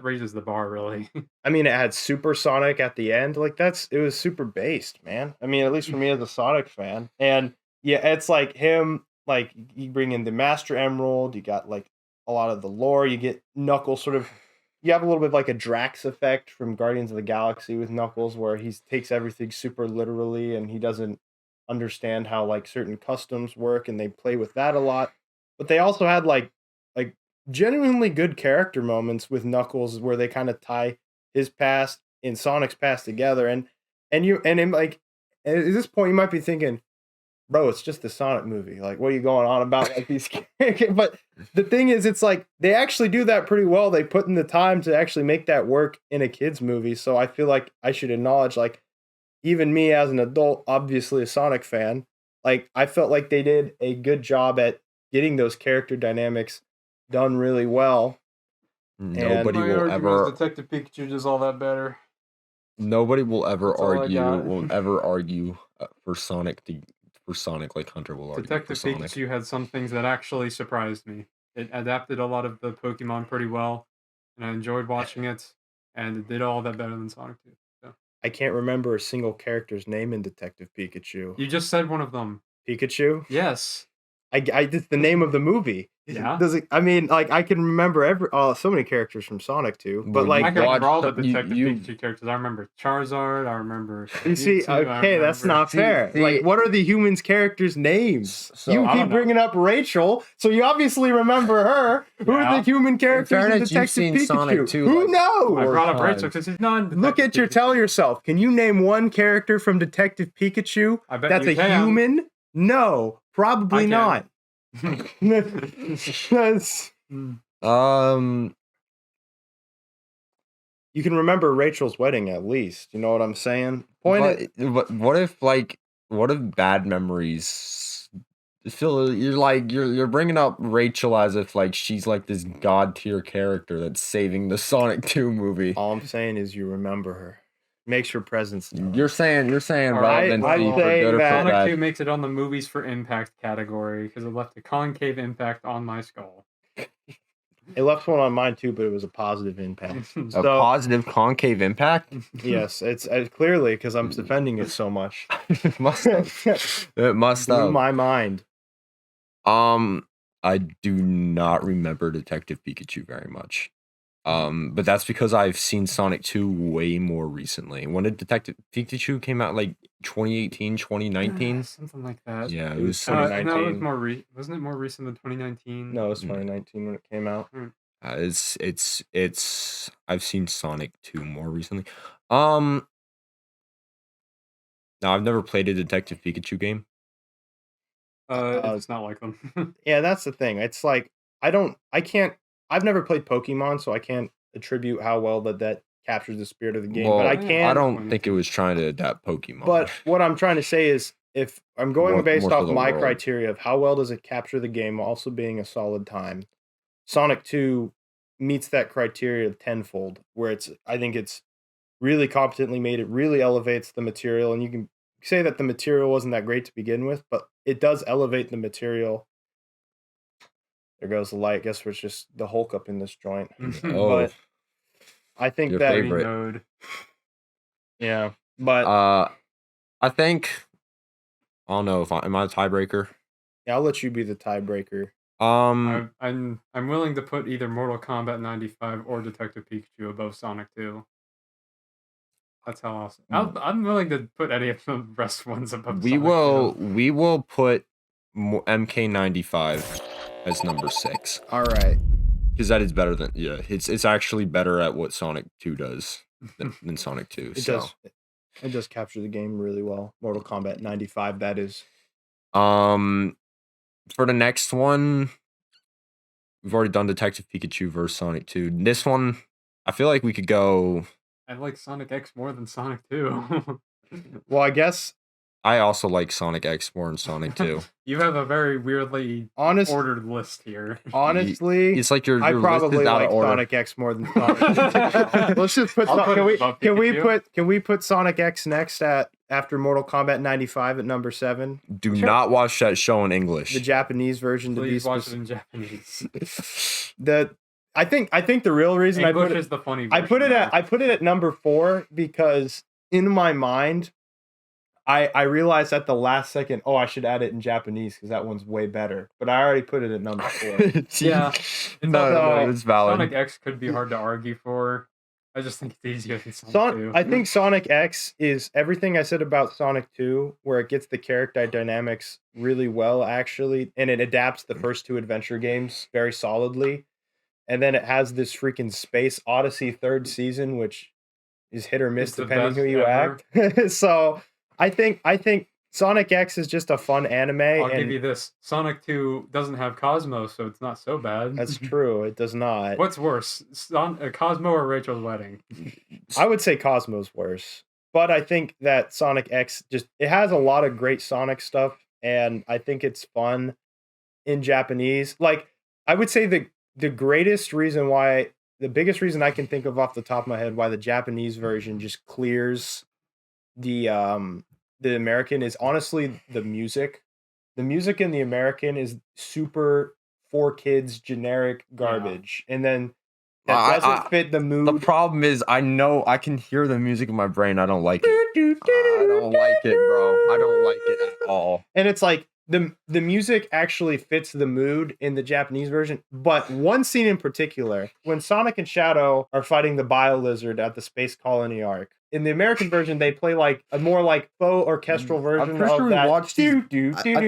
raises the bar really. I mean, it had Super Sonic at the end. Like it was super based, man. I mean, at least for me as a Sonic fan. And yeah, it's like him. Like you bring in the Master Emerald. You got like a lot of the lore. You get Knuckles sort of. You have a little bit of like a Drax effect from Guardians of the Galaxy with Knuckles, where he takes everything super literally and he doesn't understand how like certain customs work, and they play with that a lot. But they also had like genuinely good character moments with Knuckles where they kind of tie his past and Sonic's past together. And at this point you might be thinking, bro, it's just the Sonic movie. Like, what are you going on about? Like these, but the thing is, it's like they actually do that pretty well. They put in the time to actually make that work in a kids movie. So I feel like I should acknowledge, like, even me as an adult, obviously a Sonic fan, like I felt like they did a good job at getting those character dynamics done really well. Nobody My will argument ever. is Detective Pikachu does all that better. Nobody will ever That's all I argue. got. Will ever argue for Sonic like Hunter will argue Detective for Sonic. Pikachu had some things that actually surprised me. It adapted a lot of the Pokemon pretty well, and I enjoyed watching it, and it did all that better than Sonic 2. So. I can't remember a single character's name in Detective Pikachu. You just said one of them. Pikachu? Yes. It's the name of the movie. Yeah. Does it? I mean, like I can remember so many characters from Sonic 2, but Well, like I can remember all the watched- you- Detective you- Pikachu characters. I remember Charizard. I remember. you see, Mewtwo, I okay, that's remember- not fair. See- Like, what are the humans' characters' names? So, you I keep don't know. bringing up Rachel, so you obviously remember her. Who are Yeah. the human characters in fairness, you've Detective seen Pikachu? Sonic 2, Who like, knows? I brought up times. Rachel because he's not. in Look at Detective tell Pikachu. yourself. Can you name one character from Detective Pikachu I bet that's you a can. human? No, probably I not. That's- you can remember Rachel's wedding at least. You know what I'm saying? But what if bad memories? You're bringing up Rachel as if like she's like this god tier character that's saving the Sonic 2 movie. All I'm saying is you remember her. Makes her presence known. You're saying All right, relevancy I'm for saying good or for that- Sonic 2 bad. makes it on the movies for impact category because it left a concave impact on my skull. It left one on mine too, but it was a positive impact. A So positive concave impact? yes, it's clearly because I'm defending it so much. It must have. It must Blew have. my mind. I do not remember Detective Pikachu very much. But that's because I've seen Sonic 2 way more recently. When did Detective Pikachu came out? Like 2018, 2019? Something like that. Yeah, it was No, it 2019. was wasn't it more recent than 2019? No, it was 2019 when it came out. it's I've seen Sonic 2 more recently. No, I've never played a Detective Pikachu game. It's not like them. Yeah, that's the thing. It's like I've never played Pokemon, so I can't attribute how well that captures the spirit of the game. Well, but I yeah, can. I don't think it was trying to adapt Pokemon. But what I'm trying to say is, if I'm going More based for off the my world. criteria of how well does it capture the game, also being a solid time, Sonic 2 meets that criteria tenfold. Where I think it's really competently made. It really elevates the material, and you can say that the material wasn't that great to begin with, but it does elevate the material. There goes the light. Guess it's just the Hulk up in this joint. Oh, But I think Your that favorite. Node. yeah, but I think I don't know if am I a tiebreaker. yeah, I'll let you be the tiebreaker. I'm willing to put either Mortal Kombat 95 or Detective Pikachu above Sonic 2. That's how awesome. I'm willing to put any of the rest ones above. We will put MK95 as number 6. All right. Because that is better than it's actually better at what Sonic 2 does than Sonic 2. It does capture the game really well. Mortal Kombat 95, that is. For the next one, we've already done Detective Pikachu versus Sonic 2. This one, I feel like we could go. I like Sonic X more than Sonic 2. Well, I guess I also like Sonic X more than Sonic 2. You have a very weirdly ordered list here. Honestly, it's like your I probably list is out like of order. Sonic X more than Sonic. Let's just put. Can we put Sonic X next after Mortal Kombat 95 at number 7? Do not watch that show in English. The Japanese version. Please watch it in Japanese. I think the real reason English is the funny version. I put it at number 4 because in my mind, I realized at the last second, I should add it in Japanese because that one's way better. But I already put it at number 4. Yeah, it's valid. Sonic X could be hard to argue for. I just think it's easier than Sonic 2. I think Sonic X is everything I said about Sonic 2, where it gets the character dynamics really well, actually, and it adapts the first 2 adventure games very solidly. And then it has this freaking Space Odyssey 3rd season, which is hit or miss depending who you act. So I think Sonic X is just a fun anime. I'll give you this. Sonic 2 doesn't have Cosmo, so it's not so bad. That's true. It does not. What's worse, Cosmo or Rachel's Wedding? I would say Cosmo's worse. But I think that Sonic X it has a lot of great Sonic stuff, and I think it's fun in Japanese. Like, I would say the biggest reason I can think of off the top of my head why the Japanese version just clears the American is honestly the music. The music in the American is super for kids generic garbage. And then that doesn't fit the mood. The problem is I know I can hear the music in my brain. I don't like it. I don't like it, bro. I don't like it at all. And it's like the music actually fits the mood in the Japanese version, but one scene in particular, when Sonic and Shadow are fighting the Bio-Lizard at the Space Colony arc, in the American version, they play like a more like faux orchestral version of that. I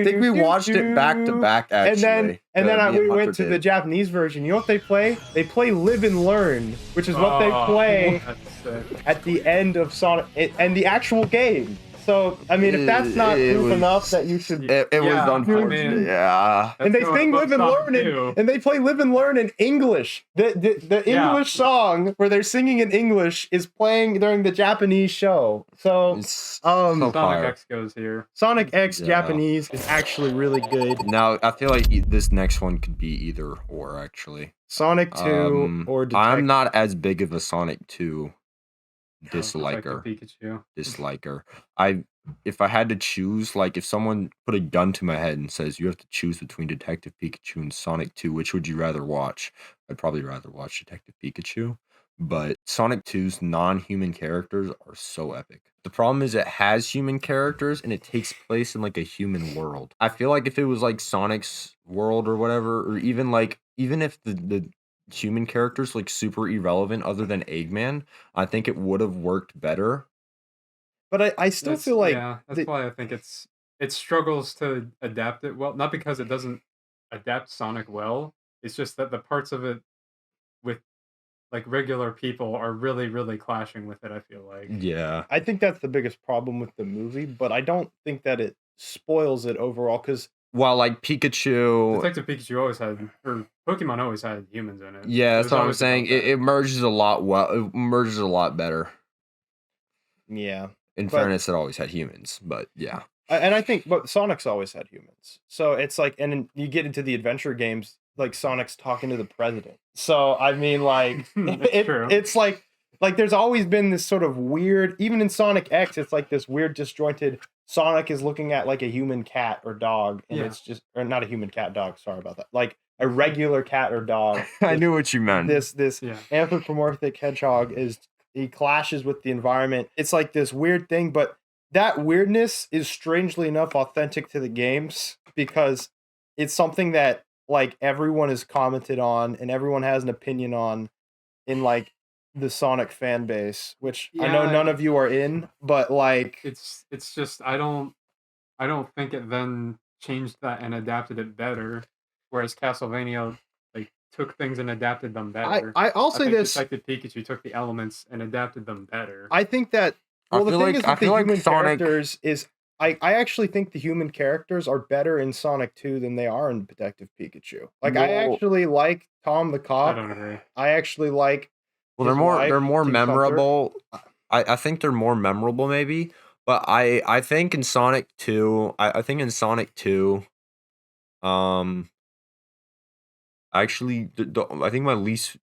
think we watched it back to back, actually. And then we went to the Japanese version. You know what they play? They play Live and Learn, which is what they play at the end of Sonic and the actual game. So, I mean, if that's not proof enough that you should... It was unfortunate, yeah. And they sing Live and Learn, and they play Live and Learn in English. The English song where they're singing in English is playing during the Japanese show. So, Sonic X goes here. Sonic X Japanese is actually really good. Now, I feel like this next one could be either or, actually. Sonic 2 or Detective. I'm not as big of a Sonic 2 disliker. If I had to choose, like if someone put a gun to my head and says you have to choose between Detective Pikachu and Sonic 2, which would you rather watch? I'd probably rather watch Detective Pikachu. But Sonic 2's non-human characters are so epic. The problem is it has human characters and it takes place in like a human world. I feel like if it was like Sonic's world or whatever, or even if the human characters like super irrelevant other than Eggman, I think it would have worked better. But I still feel like that's why I think it struggles to adapt it well. Not because it doesn't adapt Sonic well. It's just that the parts of it with like regular people are really, really clashing with it, I feel like. Yeah. I think that's the biggest problem with the movie, but I don't think that it spoils it overall because like Pikachu... Detective Pikachu always had... Or Pokemon always had humans in it. Yeah, that's what I'm saying. It merges a lot It merges a lot better. Yeah. In fairness, it always had humans, but yeah. And I think... But Sonic's always had humans. So it's like... And then you get into the adventure games, like Sonic's talking to the president. So, I mean, like... It's like... Like, there's always been this sort of weird... Even in Sonic X, it's like this weird, disjointed... Sonic is looking at, like, a human cat or dog, and it's just... Or not a human cat dog, sorry about that. Like, a regular cat or dog. I knew what you meant. This anthropomorphic hedgehog he clashes with the environment. It's like this weird thing, but that weirdness is strangely enough authentic to the games, because it's something that like everyone has commented on and everyone has an opinion on in like the Sonic fan base, which I know none of you are in, but like it's just I don't think it then changed that and adapted it better, whereas Castlevania like took things and adapted them better. I'll say this: Detective Pikachu took the elements and adapted them better. I think that the thing is with the human characters is I actually think the human characters are better in Sonic 2 than they are in Detective Pikachu. Like I actually like Tom the Cop. I don't agree. I actually like. Well, they're more memorable. I think they're more memorable maybe, but I think in Sonic 2, I think in Sonic 2, actually I think my least.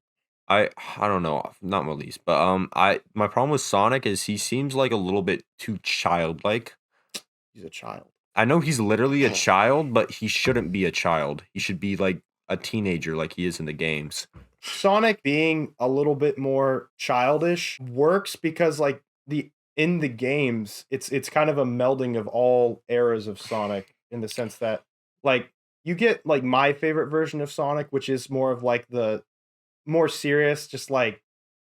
I don't know, not my least, but my problem with Sonic is he seems like a little bit too childlike. He's a child. I know he's literally a child, but he shouldn't be a child. He should be like a teenager like he is in the games. Sonic being a little bit more childish works because like in the games, it's kind of a melding of all eras of Sonic in the sense that like you get like my favorite version of Sonic, which is more of like the more serious, just like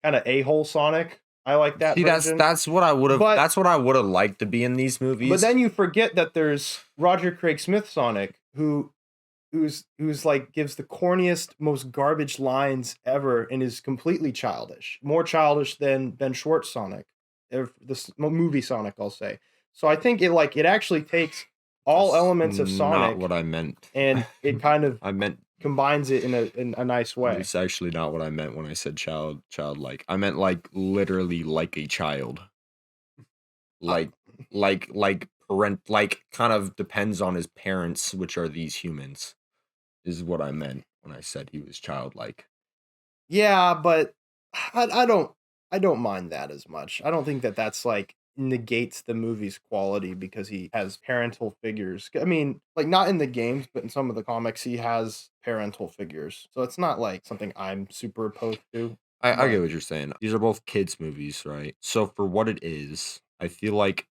kind of a-hole Sonic. I like that. See, version. that's what I would have. That's what I would have liked to be in these movies. But then you forget that there's Roger Craig Smith Sonic, who's like gives the corniest, most garbage lines ever, and is completely childish, more childish than Ben Schwartz Sonic, the movie Sonic, I'll say. So I think it actually takes all elements of Sonic. Not what I meant, and it kind of I meant. Combines it in a nice way. It's actually not what I meant when I said childlike. I meant like literally like a child. Like kind of depends on his parents, which are these humans, is what I meant when I said he was childlike. Yeah, but I don't mind that as much. I don't think that's like negates the movie's quality because he has parental figures. I mean, like not in the games, but in some of the comics, he has parental figures. So it's not like something I'm super opposed to. I get what you're saying. These are both kids' movies, right? So for what it is, I feel like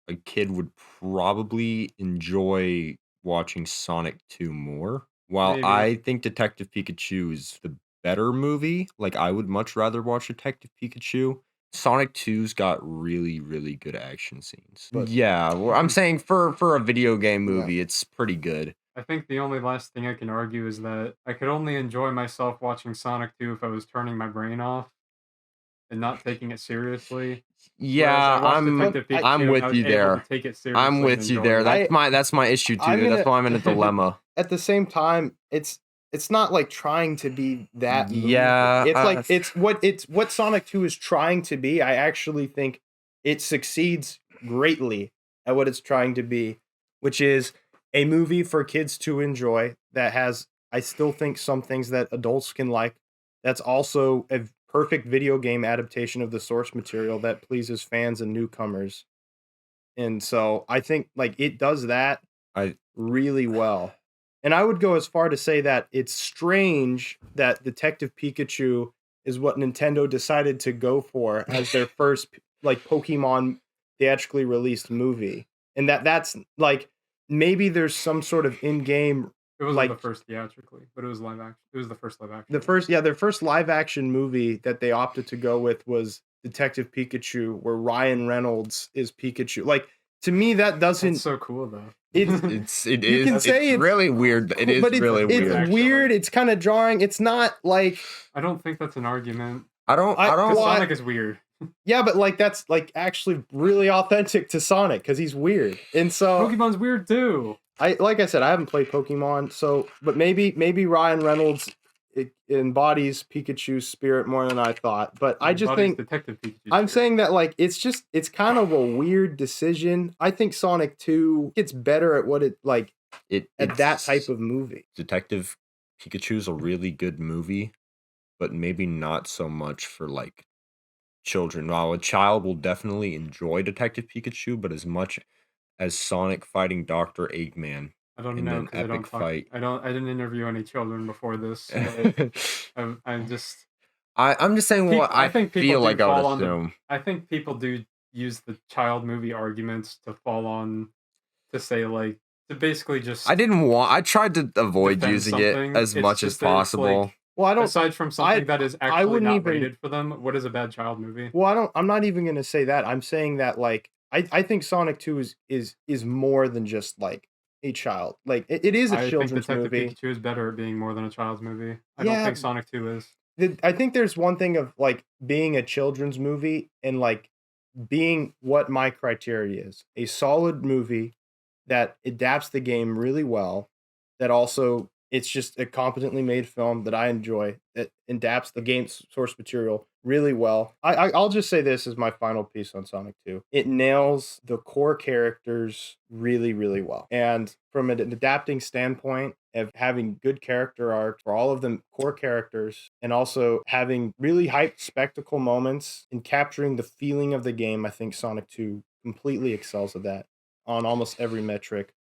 a kid would probably enjoy watching Sonic 2 more. While maybe. I think Detective Pikachu is the better movie. Like I would much rather watch Detective Pikachu. Sonic 2's got really, really good action scenes. But yeah, I'm saying for a video game movie, it's pretty good. I think the only last thing I can argue is that I could only enjoy myself watching Sonic 2 if I was turning my brain off and not taking it seriously. Yeah, I'm with you there. I'm with you there. That's my issue too. That's why I'm in a dilemma. At the same time, it's not like trying to be that movie. Yeah, it's what Sonic 2 is trying to be. I actually think it succeeds greatly at what it's trying to be, which is a movie for kids to enjoy that has, I still think, some things that adults can like. That's also a perfect video game adaptation of the source material that pleases fans and newcomers. And so I think like it does that really well. And I would go as far to say that it's strange that Detective Pikachu is what Nintendo decided to go for as their first like Pokemon theatrically released movie. And that's like maybe there's some sort of in-game. It wasn't like the first theatrically, but it was live action. It was the first live action. Their first live action movie that they opted to go with was Detective Pikachu, where Ryan Reynolds is Pikachu. Like to me, that doesn't. It's so cool though. It is. It's really weird. It is really weird. It's weird. It's kind of jarring. It's not like. I don't think that's an argument. I don't. Sonic is weird. Yeah, but like that's like actually really authentic to Sonic because he's weird, and so Pokemon's weird too. Like I said, I haven't played Pokemon, so but maybe Ryan Reynolds embodies Pikachu's spirit more than I thought. But I just think Detective Pikachu's I'm saying that like it's kind of a weird decision. I think Sonic 2 gets better at what it like at that type of movie. Detective Pikachu's a really good movie, but maybe not so much for like children. While a child will definitely enjoy Detective Pikachu, but as much as Sonic fighting Dr. Eggman. I don't know because I didn't interview any children before this. So I'm just saying what I think feel like I would assume. I think people do use the child movie arguments to fall on to say like to basically just. I tried to avoid defend using it something. as It's much as just that it's possible. like, Well, I don't. aside from something that is I actually wouldn't not even- rated for them, what is a bad child movie? Well, I don't. I'm not even gonna say that. I'm saying that like I think Sonic 2 is more than just like a child. Like it is a I think children's Detective movie. Pikachu is better at being more than a child's movie. I Yeah. don't think Sonic 2 is. I think there's one thing of like being a children's movie and like being what my criteria is. A solid movie that adapts the game really well, that also it's just a competently made film that I enjoy, that adapts the game's source material really well. I'll just say this as my final piece on Sonic 2. It nails the core characters really, really well. And from an adapting standpoint of having good character arcs for all of the core characters and also having really hyped spectacle moments and capturing the feeling of the game, I think Sonic 2 completely excels at that on almost every metric.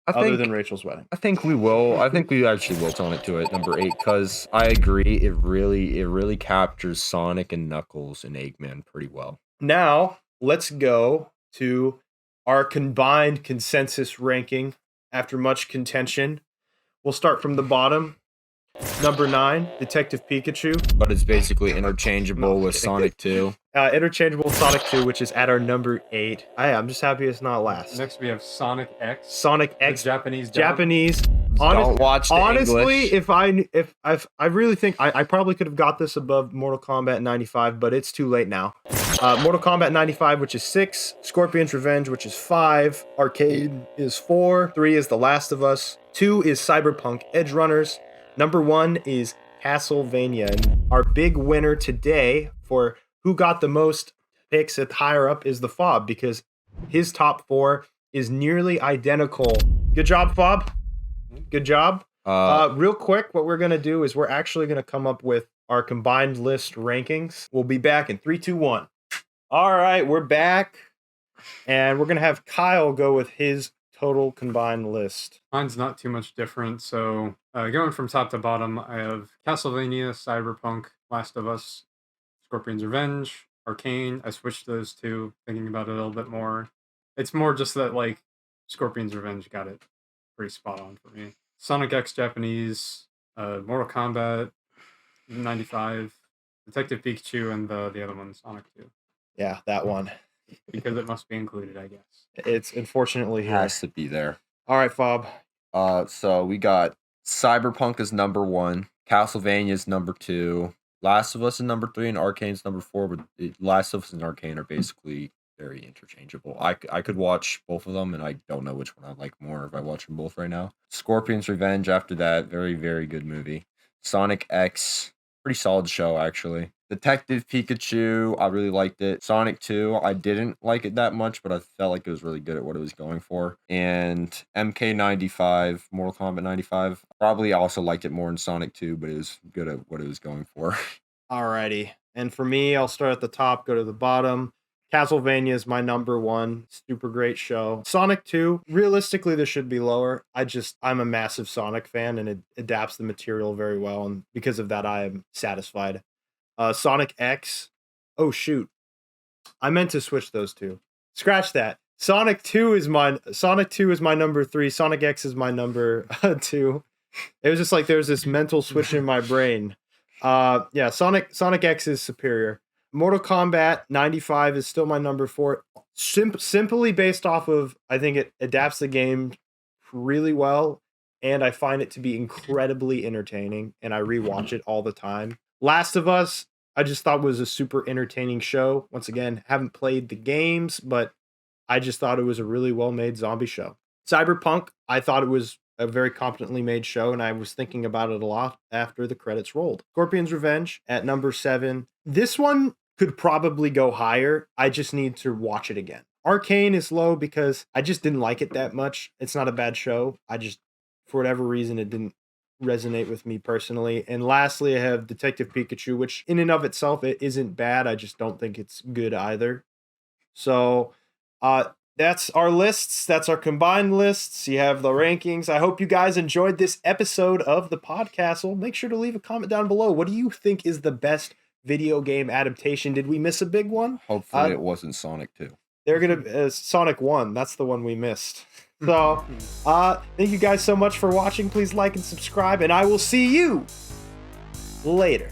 Other than Rachel's wedding. I think we will. I think we actually will Sonic 2 at number 8 because I agree. It really captures Sonic and Knuckles and Eggman pretty well. Now, let's go to our combined consensus ranking after much contention. We'll start from the bottom. Number 9, Detective Pikachu. But it's basically interchangeable with Sonic 2. Interchangeable with Sonic 2, which is at our number 8. I'm just happy it's not last. Next, we have Sonic X. Sonic the X. Japanese. dub. Japanese. Don't watch the Honestly, English. I really think I probably could have got this above Mortal Kombat 95, but it's too late now. Mortal Kombat 95, which is 6. Scorpion's Revenge, which is 5. Arcane is 4. 3 is The Last of Us. 2 is Cyberpunk Edge Runners. Number 1 is Castlevania. And our big winner today for who got the most picks at higher up is the Fob, because his top 4 is nearly identical. Good job, Fob. Good job. Real quick, what we're going to do is we're actually going to come up with our combined list rankings. We'll be back in 3, 2, 1. All right, we're back. And we're going to have Kyle go with his total combined list. Mine's not too much different. So going from top to bottom, I have Castlevania, Cyberpunk, Last of Us, Scorpion's Revenge, Arcane. I switched those two, thinking about it a little bit more. It's more just that like Scorpion's Revenge got it pretty spot on for me. Sonic X Japanese, Mortal Kombat 95, Detective Pikachu, and the other one, Sonic 2. Yeah, that one. Because it must be included, I guess. It's unfortunately It here. has to be there. All right, Fob. So we got Cyberpunk is number 1, Castlevania is number 2, Last of Us is number 3, and Arcane's number 4. But Last of Us and Arcane are basically very interchangeable. I could watch both of them, and I don't know which one I like more if I watch them both right now. Scorpion's Revenge after that, very, very good movie. Sonic X, pretty solid show, actually. Detective Pikachu, I really liked it. Sonic 2, I didn't like it that much, but I felt like it was really good at what it was going for. And MK95, Mortal Kombat 95, probably also liked it more in Sonic 2, but it was good at what it was going for. Alrighty. And for me, I'll start at the top, go to the bottom. Castlevania is my number 1. Super great show. Sonic 2, realistically, this should be lower. I'm a massive Sonic fan, and it adapts the material very well. And because of that, I am satisfied. Sonic X. Oh, shoot. I meant to switch those two. Scratch that. Sonic 2 is my number 3. Sonic X is my number 2. It was just like there was this mental switch in my brain. Yeah, Sonic X is superior. Mortal Kombat 95 is still my number 4. Simply based off of, I think it adapts the game really well, and I find it to be incredibly entertaining, and I rewatch it all the time. Last of Us, I just thought was a super entertaining show. Once again, haven't played the games, but I just thought it was a really well-made zombie show. Cyberpunk, I thought it was a very competently made show, and I was thinking about it a lot after the credits rolled. Scorpion's Revenge at number 7. This one could probably go higher. I just need to watch it again. Arcane is low because I just didn't like it that much. It's not a bad show. For whatever reason, it didn't resonate with me personally. And lastly, I have Detective Pikachu, which in and of itself, it isn't bad. I just don't think it's good either. So that's our lists. That's our combined lists. You have the rankings. I hope you guys enjoyed this episode of the Podcastle. Make sure to leave a comment down below. What do you think is the best video game adaptation? Did we miss a big one? Hopefully it wasn't Sonic 2. They're gonna Sonic 1. That's the one we missed. So, thank you guys so much for watching. Please like and subscribe, and I will see you later.